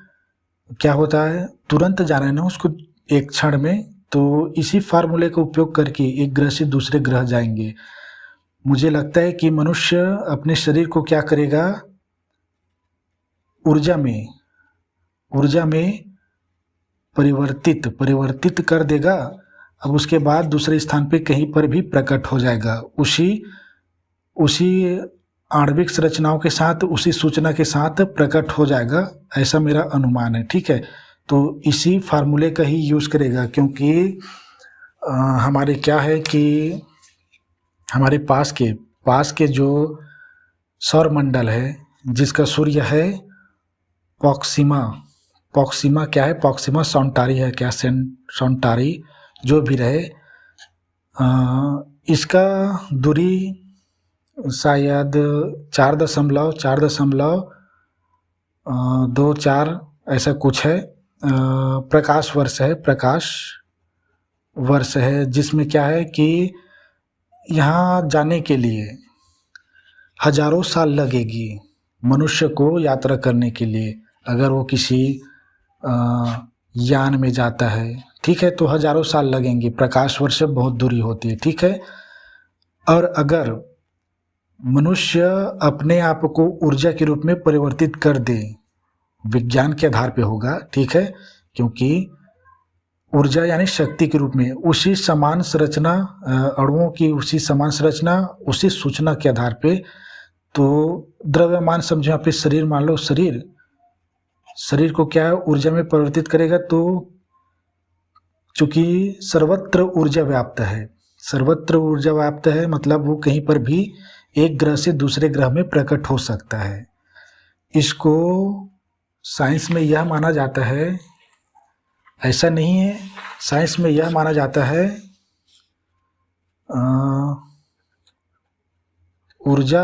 क्या होता है, तुरंत जाना है ना उसको एक क्षण में, तो इसी फार्मूले का उपयोग करके एक ग्रह से दूसरे ग्रह जाएंगे। मुझे लगता है कि मनुष्य अपने शरीर को क्या करेगा, ऊर्जा में परिवर्तित कर देगा। अब उसके बाद दूसरे स्थान पे कहीं पर भी प्रकट हो जाएगा, उसी आणविक संरचनाओं के साथ, उसी सूचना के साथ प्रकट हो जाएगा, ऐसा मेरा अनुमान है, ठीक है। तो इसी फार्मूले का ही यूज़ करेगा, क्योंकि हमारे क्या है कि हमारे पास के जो सौर मंडल है, जिसका सूर्य है पॉक्सीमा क्या है, पॉक्सीमा सॉन्टारी है क्या, सॉन्टारी जो भी रहे, इसका दूरी शायद 4.24 ऐसा कुछ है, प्रकाश वर्ष है, जिसमें क्या है कि यहाँ जाने के लिए हजारों साल लगेगी मनुष्य को यात्रा करने के लिए। अगर वो किसी यान में जाता है, ठीक है, तो हजारों साल लगेंगे, प्रकाश वर्ष से बहुत दूरी होती है, ठीक है। और अगर मनुष्य अपने आप को ऊर्जा के रूप में परिवर्तित कर दे, विज्ञान के आधार पे होगा, ठीक है, क्योंकि ऊर्जा यानी शक्ति के रूप में उसी समान संरचना, अणुओं की उसी समान संरचना, उसी सूचना के आधार पे, तो द्रव्यमान समझो, यहाँ पे शरीर मान लो, शरीर को क्या है, ऊर्जा में परिवर्तित करेगा। तो चूंकि सर्वत्र ऊर्जा व्याप्त है, मतलब वो कहीं पर भी एक ग्रह से दूसरे ग्रह में प्रकट हो सकता है। इसको साइंस में यह माना जाता है, ऐसा नहीं है, साइंस में यह माना जाता है ऊर्जा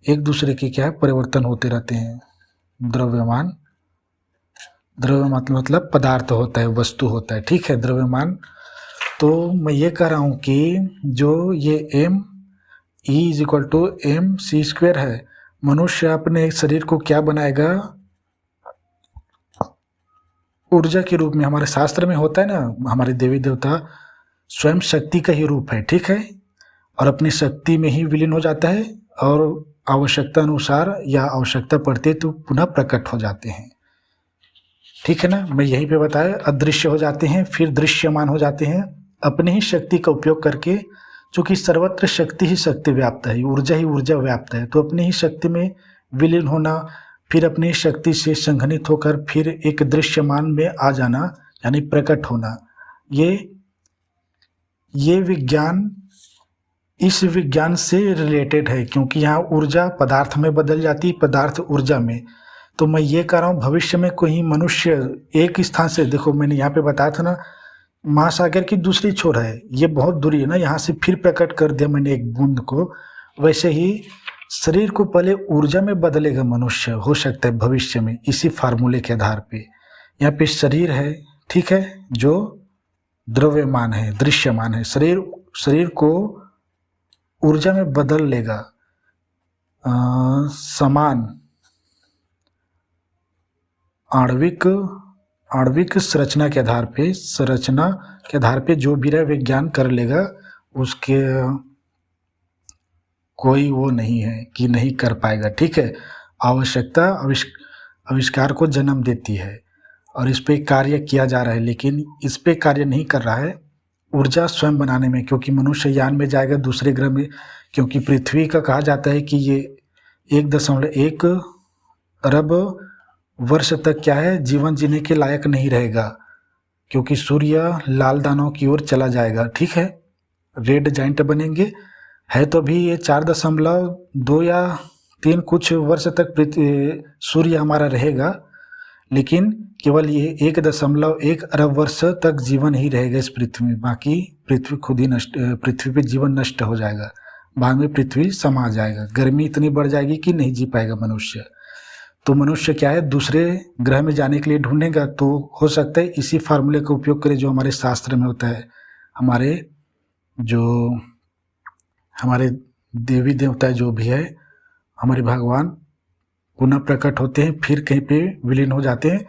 एक दूसरे के क्या है, परिवर्तन होते रहते हैं। द्रव्यमान मतलब पदार्थ होता है, वस्तु होता है, ठीक है। द्रव्यमान तो मैं ये कह रहा हूँ कि जो ये M E is equal to M C square है, मनुष्य अपने शरीर को क्या बनाएगा, ऊर्जा के रूप में। हमारे शास्त्र में होता है ना, हमारे देवी देवता स्वयं शक्ति का ही रूप है, ठीक है, और अपनी शक्ति में ही विलीन हो जाता है और आवश्यकता अनुसार या आवश्यकता पड़ते तो पुनः प्रकट हो जाते हैं, ठीक है ना। मैं यहीं पे बताया, अदृश्य हो जाते हैं फिर दृश्यमान हो जाते हैं अपनी ही शक्ति का उपयोग करके, चूँकि सर्वत्र शक्ति ही शक्ति व्याप्त है, ऊर्जा ही ऊर्जा व्याप्त है, तो अपनी ही शक्ति में विलीन होना, फिर अपनी शक्ति से संघनित होकर फिर एक दृश्यमान में आ जाना यानी प्रकट होना, ये विज्ञान इस विज्ञान से रिलेटेड है, क्योंकि यहाँ ऊर्जा पदार्थ में बदल जाती है, पदार्थ ऊर्जा में। तो मैं ये कह रहा हूँ भविष्य में कोई मनुष्य एक स्थान से, देखो मैंने यहाँ पे बताया था ना, महासागर की दूसरी छोर है, ये बहुत दूरी है ना, यहाँ से फिर प्रकट कर दिया मैंने एक बूंद को, वैसे ही शरीर को पहले ऊर्जा में बदलेगा मनुष्य, हो सकता है भविष्य में, इसी फार्मूले के आधार पे। यहाँ पे शरीर है, ठीक है, जो द्रव्यमान है, दृश्यमान है, शरीर को ऊर्जा में बदल लेगा समान आणविक संरचना के आधार पे जो भी विज्ञान कर लेगा, उसके कोई वो नहीं है कि नहीं कर पाएगा, ठीक है। आवश्यकता आविष्कार को जन्म देती है और इस पे कार्य किया जा रहा है, लेकिन इस पे कार्य नहीं कर रहा है ऊर्जा स्वयं बनाने में, क्योंकि मनुष्य यान में जाएगा दूसरे ग्रह में, क्योंकि पृथ्वी का कहा जाता है कि ये 1.1 अरब वर्ष तक क्या है, जीवन जीने के लायक नहीं रहेगा, क्योंकि सूर्य लाल दानों की ओर चला जाएगा, ठीक है, रेड जाइंट बनेंगे। है तो भी ये 4.2 या 3 कुछ वर्ष तक सूर्य हमारा रहेगा, लेकिन केवल ये 1.1 अरब वर्ष तक जीवन ही रहेगा इस पृथ्वी में, बाकी पृथ्वी खुद ही पृथ्वी पे जीवन नष्ट हो जाएगा, बाद में पृथ्वी समा जाएगा, गर्मी इतनी बढ़ जाएगी कि नहीं जी पाएगा मनुष्य। तो मनुष्य क्या है, दूसरे ग्रह में जाने के लिए ढूंढेगा, तो हो सकता है इसी फार्मूले का उपयोग करे जो हमारे शास्त्र में होता है। हमारे देवी देवता जो भी है, हमारे भगवान पुनः प्रकट होते हैं फिर कहीं पे विलीन हो जाते हैं,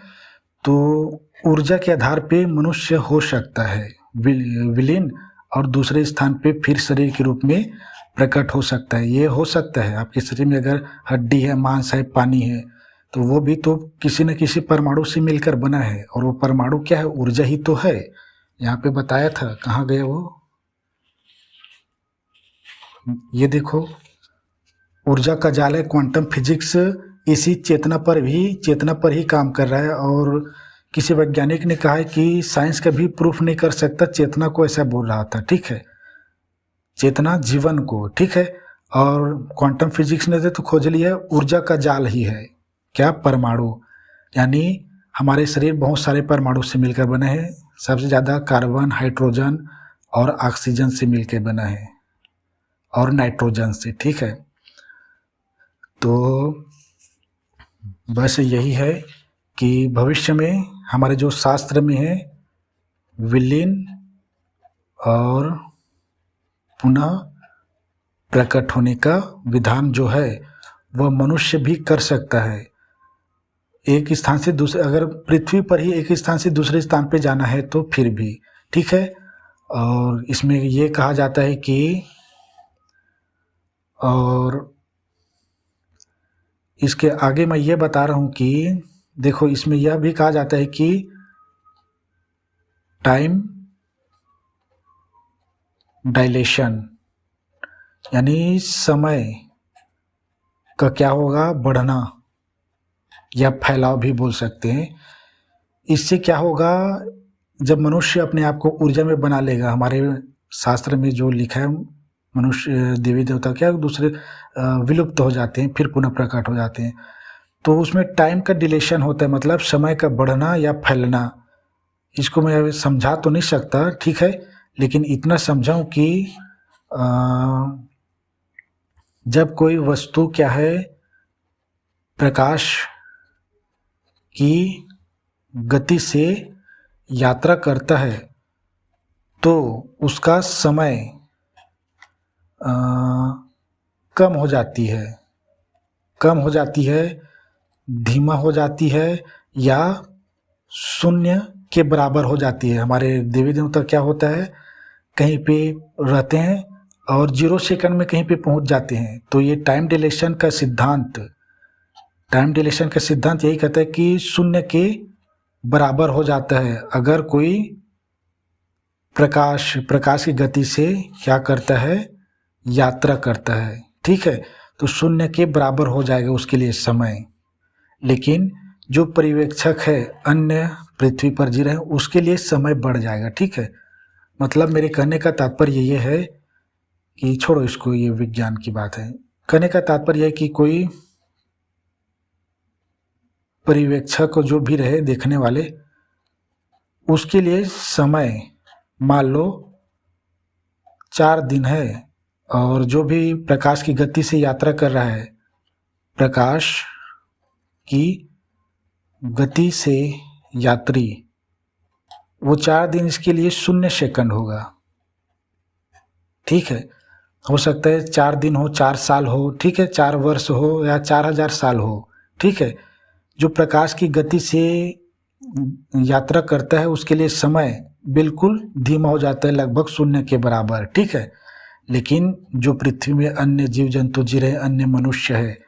तो ऊर्जा के आधार पे मनुष्य हो सकता है विलीन और दूसरे स्थान पे फिर शरीर के रूप में प्रकट हो सकता है। ये हो सकता है आपके शरीर में अगर हड्डी है, मांस है, पानी है, तो वो भी तो किसी न किसी परमाणु से मिलकर बना है, और वो परमाणु क्या है, ऊर्जा ही तो है। यहाँ पे बताया था, कहाँ गया वो, ये देखो ऊर्जा का जाल है, क्वांटम फिजिक्स इसी चेतना पर ही काम कर रहा है, और किसी वैज्ञानिक ने कहा है कि साइंस कभी प्रूफ नहीं कर सकता, चेतना को ऐसा बोल रहा था, ठीक है, चेतना जीवन को, ठीक है, और क्वांटम फिजिक्स ने तो खोज लिया ऊर्जा का जाल ही है, क्या, परमाणु, यानी हमारे शरीर बहुत सारे परमाणु से मिलकर बने हैं, सबसे ज़्यादा कार्बन, हाइड्रोजन और ऑक्सीजन से मिलकर बना है, और नाइट्रोजन से, ठीक है। तो बस यही है कि भविष्य में हमारे जो शास्त्र में है, विलीन और पुनः प्रकट होने का विधान जो है वह मनुष्य भी कर सकता है। एक स्थान से दूसरे, अगर पृथ्वी पर ही एक स्थान से दूसरे स्थान पे जाना है तो फिर भी ठीक है। और इसमें ये कहा जाता है कि, और इसके आगे मैं ये बता रहा हूँ कि देखो, इसमें यह भी कहा जाता है कि टाइम डायलेशन, यानी समय का क्या होगा, बढ़ना या फैलाव भी बोल सकते हैं। इससे क्या होगा, जब मनुष्य अपने आप को ऊर्जा में बना लेगा, हमारे शास्त्र में जो लिखा है, मनुष्य देवी देवता क्या दूसरे विलुप्त हो जाते हैं फिर पुनः प्रकट हो जाते हैं, तो उसमें टाइम का डिलेशन होता है, मतलब समय का बढ़ना या फैलना। इसको मैं समझा तो नहीं सकता, ठीक है, लेकिन इतना समझाऊं कि जब कोई वस्तु क्या है, प्रकाश की गति से यात्रा करता है तो उसका समय कम हो जाती है, धीमा हो जाती है या शून्य के बराबर हो जाती है। हमारे देवी देवता क्या होता है, कहीं पे रहते हैं और 0 सेकंड में कहीं पे पहुंच जाते हैं। तो ये टाइम डिलेशन का सिद्धांत यही कहता है कि शून्य के बराबर हो जाता है अगर कोई प्रकाश की गति से क्या करता है, यात्रा करता है। ठीक है, तो शून्य के बराबर हो जाएगा उसके लिए समय। लेकिन जो पर्यवेक्षक है, अन्य पृथ्वी पर जी रहे हैं, उसके लिए समय बढ़ जाएगा। ठीक है, मतलब मेरे कहने का तात्पर्य ये है कि छोड़ो इसको, ये विज्ञान की बात है। कहने का तात्पर्य है कि कोई पर्यवेक्षक जो भी रहे, देखने वाले, उसके लिए समय मान लो 4 दिन है, और जो भी प्रकाश की गति से यात्रा कर रहा है, प्रकाश की गति से यात्री, वो 4 दिन इसके लिए 0 सेकंड होगा। ठीक है, हो सकता है 4 दिन हो, 4 साल हो, ठीक है, 4 वर्ष हो या 4000 साल हो। ठीक है, जो प्रकाश की गति से यात्रा करता है उसके लिए समय बिल्कुल धीमा हो जाता है, लगभग 0 के बराबर। ठीक है, लेकिन जो पृथ्वी में अन्य जीव जंतु जी रहे, अन्य मनुष्य है,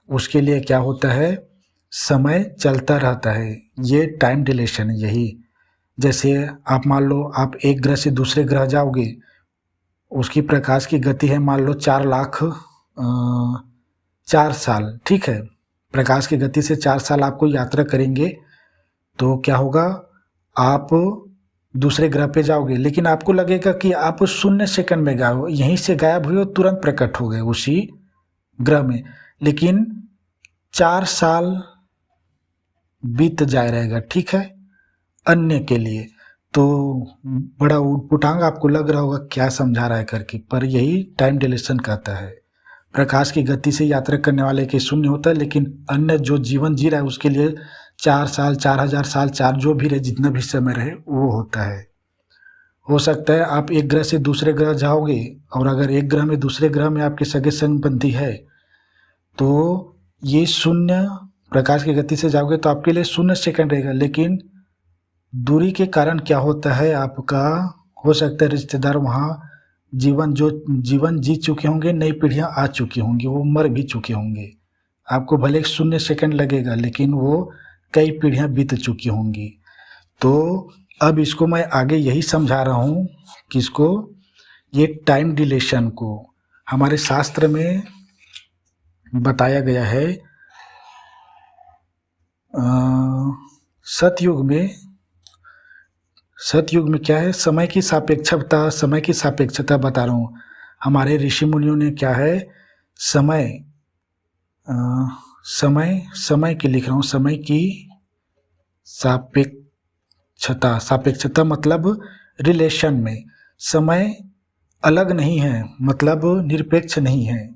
उसके लिए क्या होता है, समय चलता रहता है। ये टाइम डिलेशन है। यही जैसे आप मान लो आप एक ग्रह से दूसरे ग्रह जाओगे, उसकी प्रकाश की गति है मान लो 4 साल। ठीक है, प्रकाश की गति से 4 साल आपको यात्रा करेंगे तो क्या होगा, आप दूसरे ग्रह पे जाओगे, लेकिन आपको लगेगा कि आप 0 सेकंड में गए हो, यहीं से गायब हुए हो, तुरंत प्रकट हो गए उसी ग्रह में। लेकिन 4 साल बीत जाए रहेगा। ठीक है, अन्य के लिए तो बड़ा ऊटपुटांग आपको लग रहा होगा क्या समझा रहा है करके, पर यही टाइम डिलेशन कहता है। प्रकाश की गति से यात्रा करने वाले के 0 होता है, लेकिन अन्य जो जीवन जी रहा है उसके लिए 4 साल, 4000 साल, 4 जो भी रहे, जितना भी समय रहे वो होता है। हो सकता है आप एक ग्रह से दूसरे ग्रह जाओगे, और अगर एक ग्रह में दूसरे ग्रह में आपके सगे संबंधी है तो ये 0 प्रकाश की गति से जाओगे तो आपके लिए 0 सेकंड रहेगा। लेकिन दूरी के कारण क्या होता है, आपका हो सकता है रिश्तेदार वहाँ जीवन जी चुके होंगे, नई पीढ़ियाँ आ चुकी होंगी, वो मर भी चुके होंगे। आपको भले 0 सेकंड लगेगा, लेकिन वो कई पीढ़ियाँ बीत चुकी होंगी। तो अब इसको मैं आगे यही समझा रहा हूँ कि इसको, ये टाइम डिलेशन को हमारे शास्त्र में बताया गया है। सतयुग में क्या है, समय की सापेक्षता बता रहा हूँ। हमारे ऋषि मुनियों ने क्या है, समय की लिख रहा हूँ, समय की सापेक्षता मतलब रिलेशन में समय अलग नहीं है, मतलब निरपेक्ष नहीं है,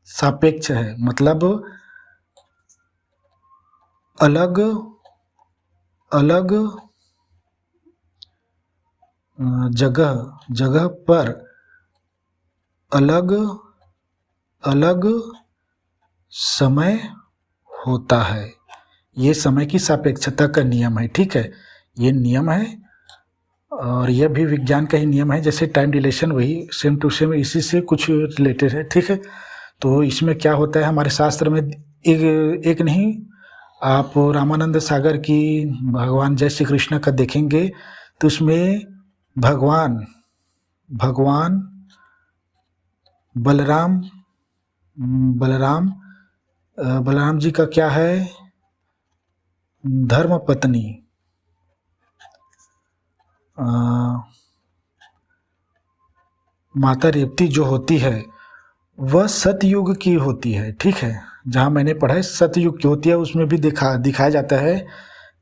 सापेक्ष है, मतलब अलग जगह पर अलग समय होता है। ये समय की सापेक्षता का नियम है। ठीक है, ये नियम है और यह भी विज्ञान का ही नियम है। जैसे टाइम डिलेशन, वही सेम टू सेम इसी से कुछ रिलेटेड है। ठीक है, तो इसमें क्या होता है, हमारे शास्त्र में एक नहीं, आप रामानंद सागर की भगवान जय श्री कृष्ण का देखेंगे तो उसमें भगवान बलराम जी का क्या है, धर्म पत्नी माता रेवती जो होती है वह सतयुग की होती है। ठीक है, जहाँ मैंने पढ़ा है सतयुग की होती है, उसमें भी दिखाया जाता है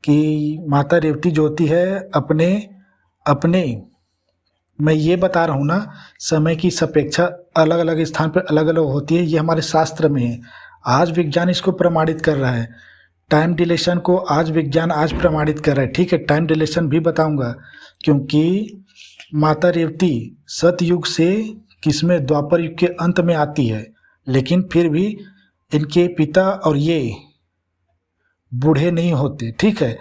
कि माता रेवती जो होती है अपने मैं ये बता रहा हूँ ना, समय की सापेक्षा अलग अलग स्थान पर अलग अलग होती है। ये हमारे शास्त्र में है। आज विज्ञान इसको प्रमाणित कर रहा है, टाइम डिलेशन को विज्ञान आज प्रमाणित कर रहा है। ठीक है, टाइम डिलेशन भी बताऊंगा, क्योंकि माता रेवती सतयुग से किसमें द्वापर युग के अंत में आती है, लेकिन फिर भी इनके पिता और ये बूढ़े नहीं होते, ठीक है,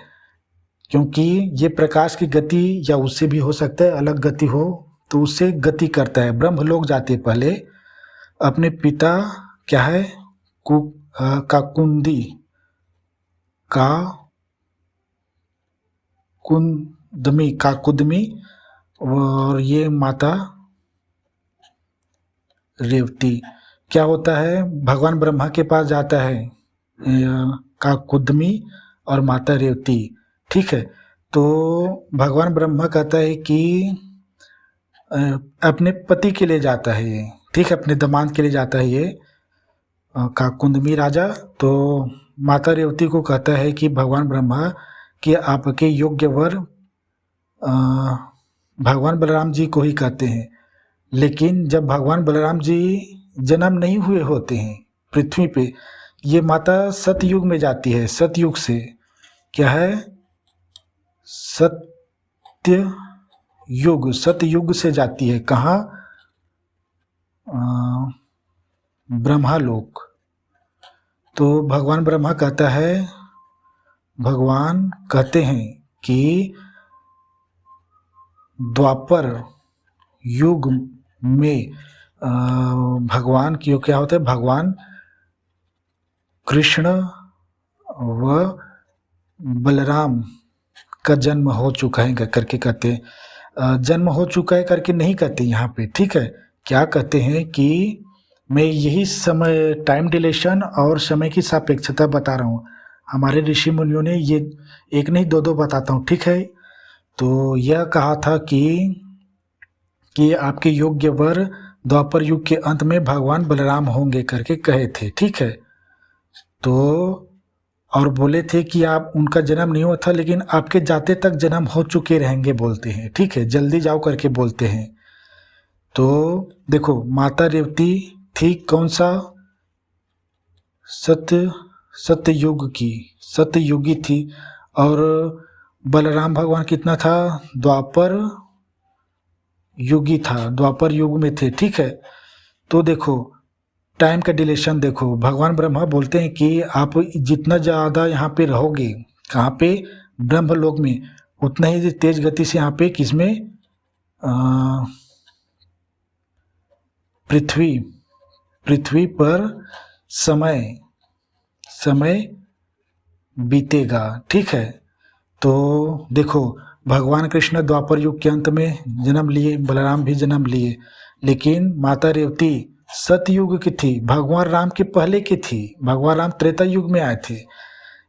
क्योंकि ये प्रकाश की गति या उससे भी हो सकता है अलग गति हो, तो उससे गति करता है। ब्रह्मलोक जाते पहले अपने पिता क्या है काकुंदी काकुदमी और ये माता रेवती क्या होता है, भगवान ब्रह्मा के पास जाता है काकुदमी और माता रेवती, ठीक है। तो भगवान ब्रह्मा कहता है कि अपने पति के लिए जाता है ये, ठीक है, अपने दामाद के लिए जाता है ये काकुंदमी राजा। तो माता रेवती को कहता है कि भगवान ब्रह्मा कि आपके योग्य वर भगवान बलराम जी को ही कहते हैं, लेकिन जब भगवान बलराम जी जन्म नहीं हुए होते हैं पृथ्वी पे, ये माता सतयुग में जाती है, सतयुग से क्या है सतयुग से जाती है कहाँ, ब्रह्मालोक। तो भगवान ब्रह्मा कहता है, भगवान कहते हैं कि द्वापर युग में भगवान की क्या होता है, भगवान कृष्ण व बलराम का जन्म हो चुका है करके कहते हैं, जन्म हो चुका है करके नहीं कहते यहाँ पे, ठीक है। क्या कहते हैं कि मैं यही समय टाइम डिलेशन और समय की सापेक्षता बता रहा हूँ। हमारे ऋषि मुनियों ने ये एक नहीं दो बताता हूँ, ठीक है। तो यह कहा था कि आपके योग्य वर द्वापर युग के अंत में भगवान बलराम होंगे करके कहे थे, ठीक है। तो और बोले थे कि आप उनका जन्म नहीं हुआ था, लेकिन आपके जाते तक जन्म हो चुके रहेंगे बोलते हैं, ठीक है, जल्दी जाओ करके बोलते हैं। तो देखो माता रेवती थी कौन सा, सत्ययुगी थी, और बलराम भगवान कितना था, द्वापर युगी था, द्वापर युग में थे, ठीक है। तो देखो टाइम का डिलेशन देखो, भगवान ब्रह्मा बोलते हैं कि आप जितना ज़्यादा यहाँ पे रहोगे, कहाँ पे, ब्रह्मलोक में, उतना ही तेज गति से यहाँ पे किसमें, पृथ्वी पर समय बीतेगा, ठीक है। तो देखो भगवान कृष्ण द्वापर युग के अंत में जन्म लिए, बलराम भी जन्म लिए, लेकिन माता रेवती सतयुग की थी, भगवान राम के पहले की थी, भगवान राम त्रेता युग में आए थे।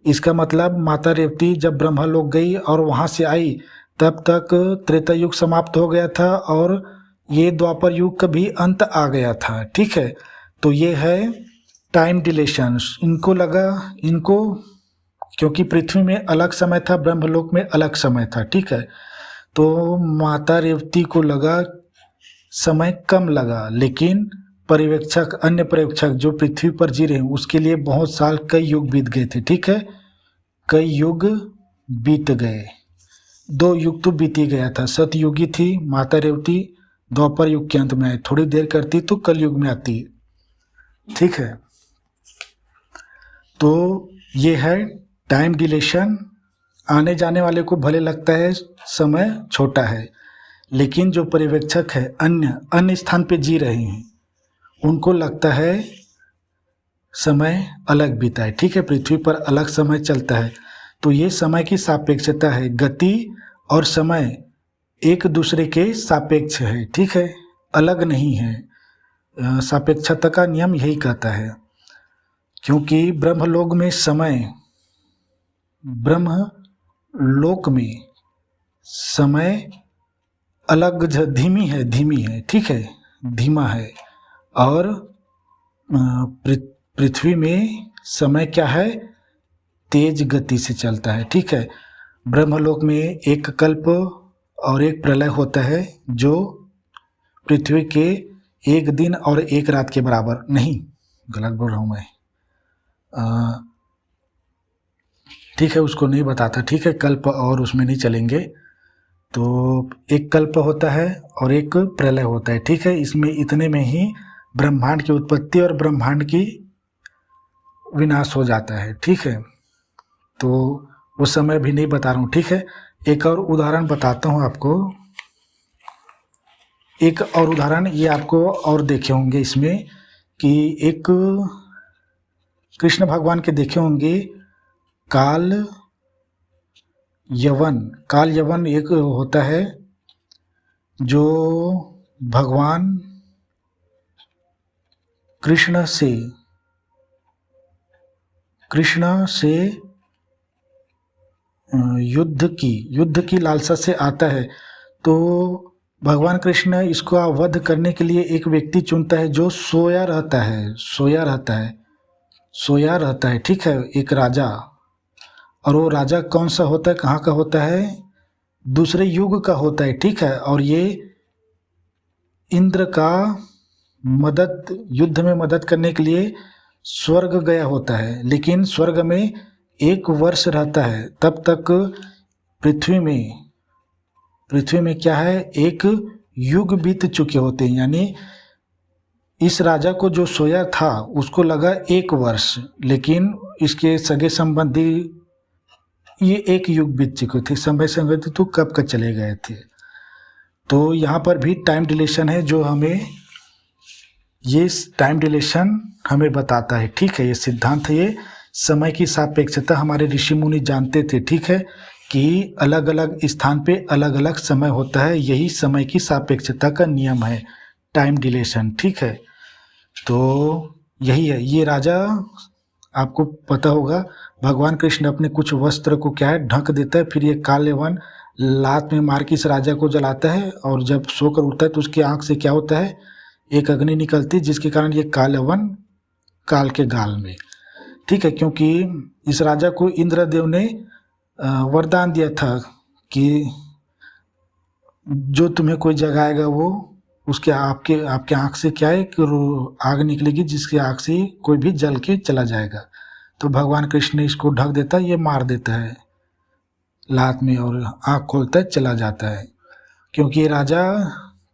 इसका मतलब माता रेवती जब ब्रह्मलोक गई और वहाँ से आई तब तक त्रेता युग समाप्त हो गया था और ये द्वापर युग का भी अंत आ गया था, ठीक है। तो ये है टाइम डिलेशन। इनको क्योंकि पृथ्वी में अलग समय था, ब्रह्मलोक में अलग समय था, ठीक है। तो माता रेवती को लगा समय कम लगा, लेकिन अन्य पर्यवेक्षक जो पृथ्वी पर जी रहे हैं उसके लिए बहुत साल, कई युग बीत गए थे, ठीक है, कई युग बीत गए, 2 युग तो बीत ही गया था। सतयुगी थी माता रेवती, द्वापर युग के अंत में आई, थोड़ी देर करती तो कल युग में आती, ठीक है। तो ये है टाइम डिलेशन। आने जाने वाले को भले लगता है समय छोटा है, लेकिन जो पर्यवेक्षक है अन्य स्थान पे जी रहे हैं उनको लगता है समय अलग बीता है, ठीक है, पृथ्वी पर अलग समय चलता है। तो ये समय की सापेक्षता है, गति और समय एक दूसरे के सापेक्ष है, ठीक है, अलग नहीं है। सापेक्षता का नियम यही कहता है, क्योंकि ब्रह्मलोक में समय अलग धीमी है, ठीक है, धीमा है, और पृथ्वी में समय क्या है, तेज गति से चलता है, ठीक है। ब्रह्मलोक में एक कल्प और एक प्रलय होता है जो पृथ्वी के 1 दिन और 1 रात के बराबर, नहीं गलत बोल रहा हूँ मैं, ठीक है, उसको नहीं बताता, ठीक है, कल्प और उसमें नहीं चलेंगे। तो एक कल्प होता है और एक प्रलय होता है, ठीक है। इसमें इतने में ही ब्रह्मांड की उत्पत्ति और ब्रह्मांड की विनाश हो जाता है, ठीक है। तो उस समय भी नहीं बता रहा हूँ, ठीक है। एक और उदाहरण बताता हूँ आपको, एक और उदाहरण ये आपको और देखे होंगे इसमें कि एक कृष्ण भगवान के देखे होंगे काल यवन। काल यवन एक होता है जो भगवान कृष्ण से युद्ध की लालसा से आता है। तो भगवान कृष्ण इसको वध करने के लिए एक व्यक्ति चुनता है जो सोया रहता है, ठीक है, एक राजा। और वो राजा कौन सा होता है, कहाँ का होता है, दूसरे युग का होता है, ठीक है। और ये इंद्र का युद्ध में मदद करने के लिए स्वर्ग गया होता है, लेकिन स्वर्ग में 1 वर्ष रहता है। तब तक पृथ्वी में क्या है, एक युग बीत चुके होते हैं। यानी इस राजा को जो सोया था उसको लगा 1 वर्ष, लेकिन इसके सगे संबंधी ये 1 युग बीत चुके थे, समय संगति तो कब का चले गए थे। तो यहाँ पर भी टाइम डिलेशन है, जो हमें ये टाइम डिलेशन हमें बताता है, ठीक है। ये सिद्धांत है, ये समय की सापेक्षता हमारे ऋषि मुनि जानते थे, ठीक है, कि अलग अलग स्थान पे अलग अलग समय होता है। यही समय की सापेक्षता का नियम है, टाइम डिलेशन, ठीक है। तो यही है। ये राजा, आपको पता होगा, भगवान कृष्ण अपने कुछ वस्त्र को क्या है ढक देता है, फिर ये काल यवन लात में मार के इस राजा को जलाता है, और जब सोकर उठता है तो उसकी आंख से क्या होता है, एक अग्नि निकलती है, जिसके कारण ये काल यवन काल के गाल में, ठीक है। क्योंकि इस राजा को इंद्रदेव ने वरदान दिया था कि जो तुम्हें कोई जगाएगा वो उसके आपके आँख से क्या है कि आग निकलेगी, जिसकी आँख से कोई भी जल के चला जाएगा। तो भगवान कृष्ण ने इसको ढक देता है, ये मार देता है लात में, और आँख खोलता है, चला जाता है। क्योंकि ये राजा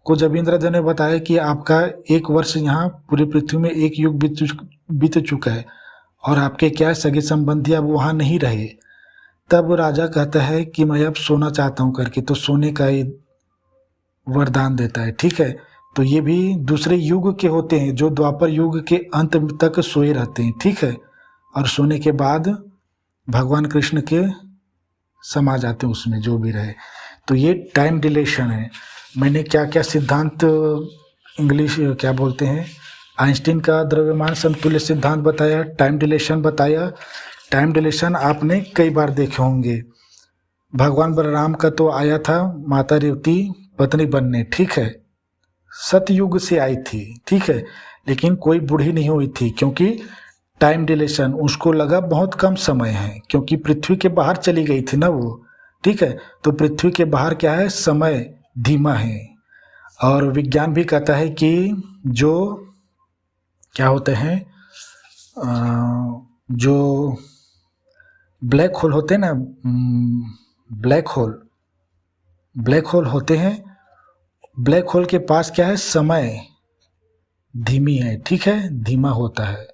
को जब इंद्रदेव ने बताया कि आपका 1 वर्ष यहाँ पूरी पृथ्वी में 1 युग बीत चुका है, और आपके क्या सगे संबंधी अब वहाँ नहीं रहे, तब राजा कहता है कि मैं अब सोना चाहता हूँ करके, तो सोने का ये वरदान देता है, ठीक है। तो ये भी दूसरे युग के होते हैं, जो द्वापर युग के अंत तक सोए रहते हैं, ठीक है, और सोने के बाद भगवान कृष्ण के समा जाते हैं उसमें, जो भी रहे। तो ये टाइम डिलेशन है। मैंने क्या क्या सिद्धांत, इंग्लिश क्या बोलते हैं, आइंस्टीन का द्रव्यमान समतुल्य सिद्धांत बताया, टाइम डिलेशन बताया। टाइम डिलेशन आपने कई बार देखे होंगे। भगवान बलराम का तो आया था माता रेवती पत्नी बनने, ठीक है, सतयुग से आई थी, ठीक है, लेकिन कोई बूढ़ी नहीं हुई थी, क्योंकि टाइम डिलेशन, उसको लगा बहुत कम समय है, क्योंकि पृथ्वी के बाहर चली गई थी ना वो, ठीक है। तो पृथ्वी के बाहर क्या है, समय धीमा है। और विज्ञान भी कहता है कि जो क्या होते हैं, जो ब्लैक होल होते हैं ना, ब्लैक होल होते हैं, ब्लैक होल के पास क्या है, समय धीमी है, ठीक है, धीमा होता है।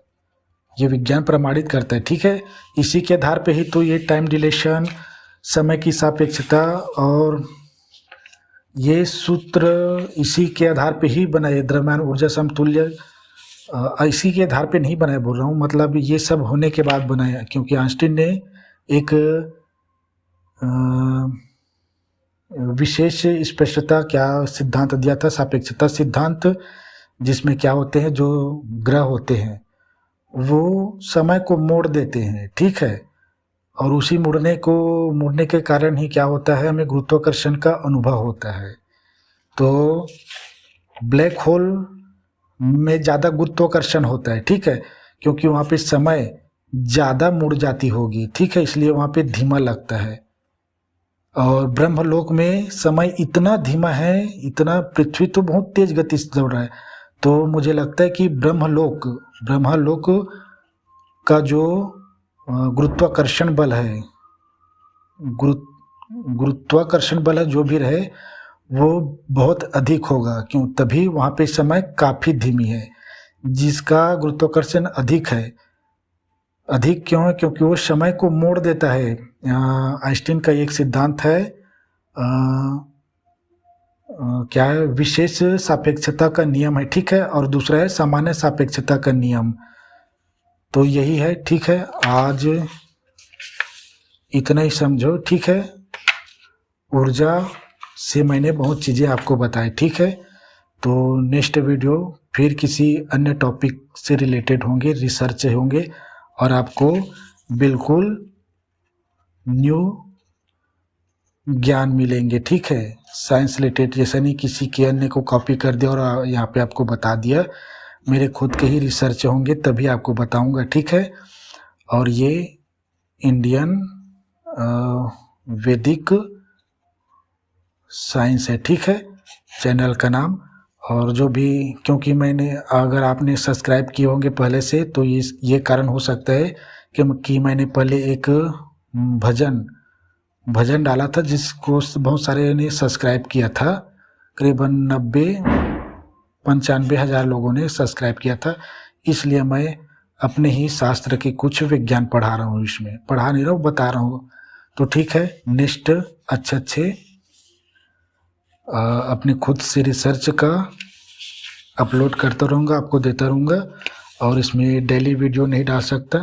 ये विज्ञान प्रमाणित करता है, ठीक है। इसी के आधार पे ही तो ये टाइम डिलेशन, समय की सापेक्षता और ये सूत्र इसी के आधार पे ही बनाए, द्रव्यमान ऊर्जा समतुल्य इसी के आधार पे नहीं बनाया, बोल रहा हूँ, मतलब ये सब होने के बाद बनाया, क्योंकि आइंस्टीन ने एक विशेष स्पष्टता क्या सिद्धांत दिया था, सापेक्षता सिद्धांत, जिसमें क्या होते हैं, जो ग्रह होते हैं वो समय को मोड़ देते हैं, ठीक है, और उसी मुड़ने के कारण ही क्या होता है, हमें गुरुत्वाकर्षण का अनुभव होता है। तो ब्लैक होल में ज़्यादा गुरुत्वाकर्षण होता है, ठीक है, क्योंकि वहाँ पे समय ज़्यादा मुड़ जाती होगी, ठीक है, इसलिए वहाँ पे धीमा लगता है। और ब्रह्मलोक में समय इतना धीमा है, इतना, पृथ्वी तो बहुत तेज गति से दौड़ रहा है। तो मुझे लगता है कि ब्रह्मलोक का जो गुरुत्वाकर्षण बल है, गुरुत्वाकर्षण बल है जो भी रहे वो बहुत अधिक होगा, क्यों? तभी वहाँ पे समय काफ़ी धीमी है। जिसका गुरुत्वाकर्षण अधिक है, अधिक क्यों है? क्योंकि वो समय को मोड़ देता है। आइंस्टीन का एक सिद्धांत है, क्या है? विशेष सापेक्षता का नियम है, ठीक है, और दूसरा है सामान्य सापेक्षता का नियम। तो यही है, ठीक है। आज इतना ही समझो, ठीक है। ऊर्जा से मैंने बहुत चीज़ें आपको बताई, ठीक है। तो नेक्स्ट वीडियो फिर किसी अन्य टॉपिक से रिलेटेड होंगे, रिसर्च होंगे, और आपको बिल्कुल न्यू ज्ञान मिलेंगे, ठीक है। साइंस रिलेटेड, जैसा नहीं किसी के अन्य को कॉपी कर दिया और यहाँ पे आपको बता दिया। मेरे खुद के ही रिसर्च होंगे तभी आपको बताऊंगा, ठीक है। और ये इंडियन वैदिक साइंस है, ठीक है, चैनल का नाम। और जो भी, क्योंकि मैंने, अगर आपने सब्सक्राइब किए होंगे पहले से, तो ये कारण हो सकता है कि मैंने पहले एक भजन डाला था जिसको बहुत सारे ने सब्सक्राइब किया था। करीबन 95 हज़ार लोगों ने सब्सक्राइब किया था। इसलिए मैं अपने ही शास्त्र के कुछ विज्ञान पढ़ा रहा हूँ, इसमें पढ़ा नहीं रहा हूँ, बता रहा हूँ। तो ठीक है, नेक्स्ट अच्छे अपने खुद से रिसर्च का अपलोड करता रहूँगा, आपको देता रहूँगा। और इसमें डेली वीडियो नहीं डाल सकता,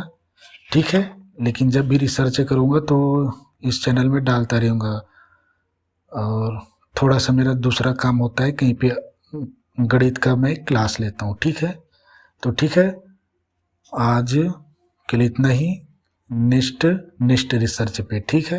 ठीक है, लेकिन जब भी रिसर्च करूँगा तो इस चैनल में डालता रहूँगा। और थोड़ा सा मेरा दूसरा काम होता है, कहीं पे गणित का मैं क्लास लेता हूँ, ठीक है। तो ठीक है, आज के लिए इतना ही। नेक्स्ट रिसर्च पे, ठीक है।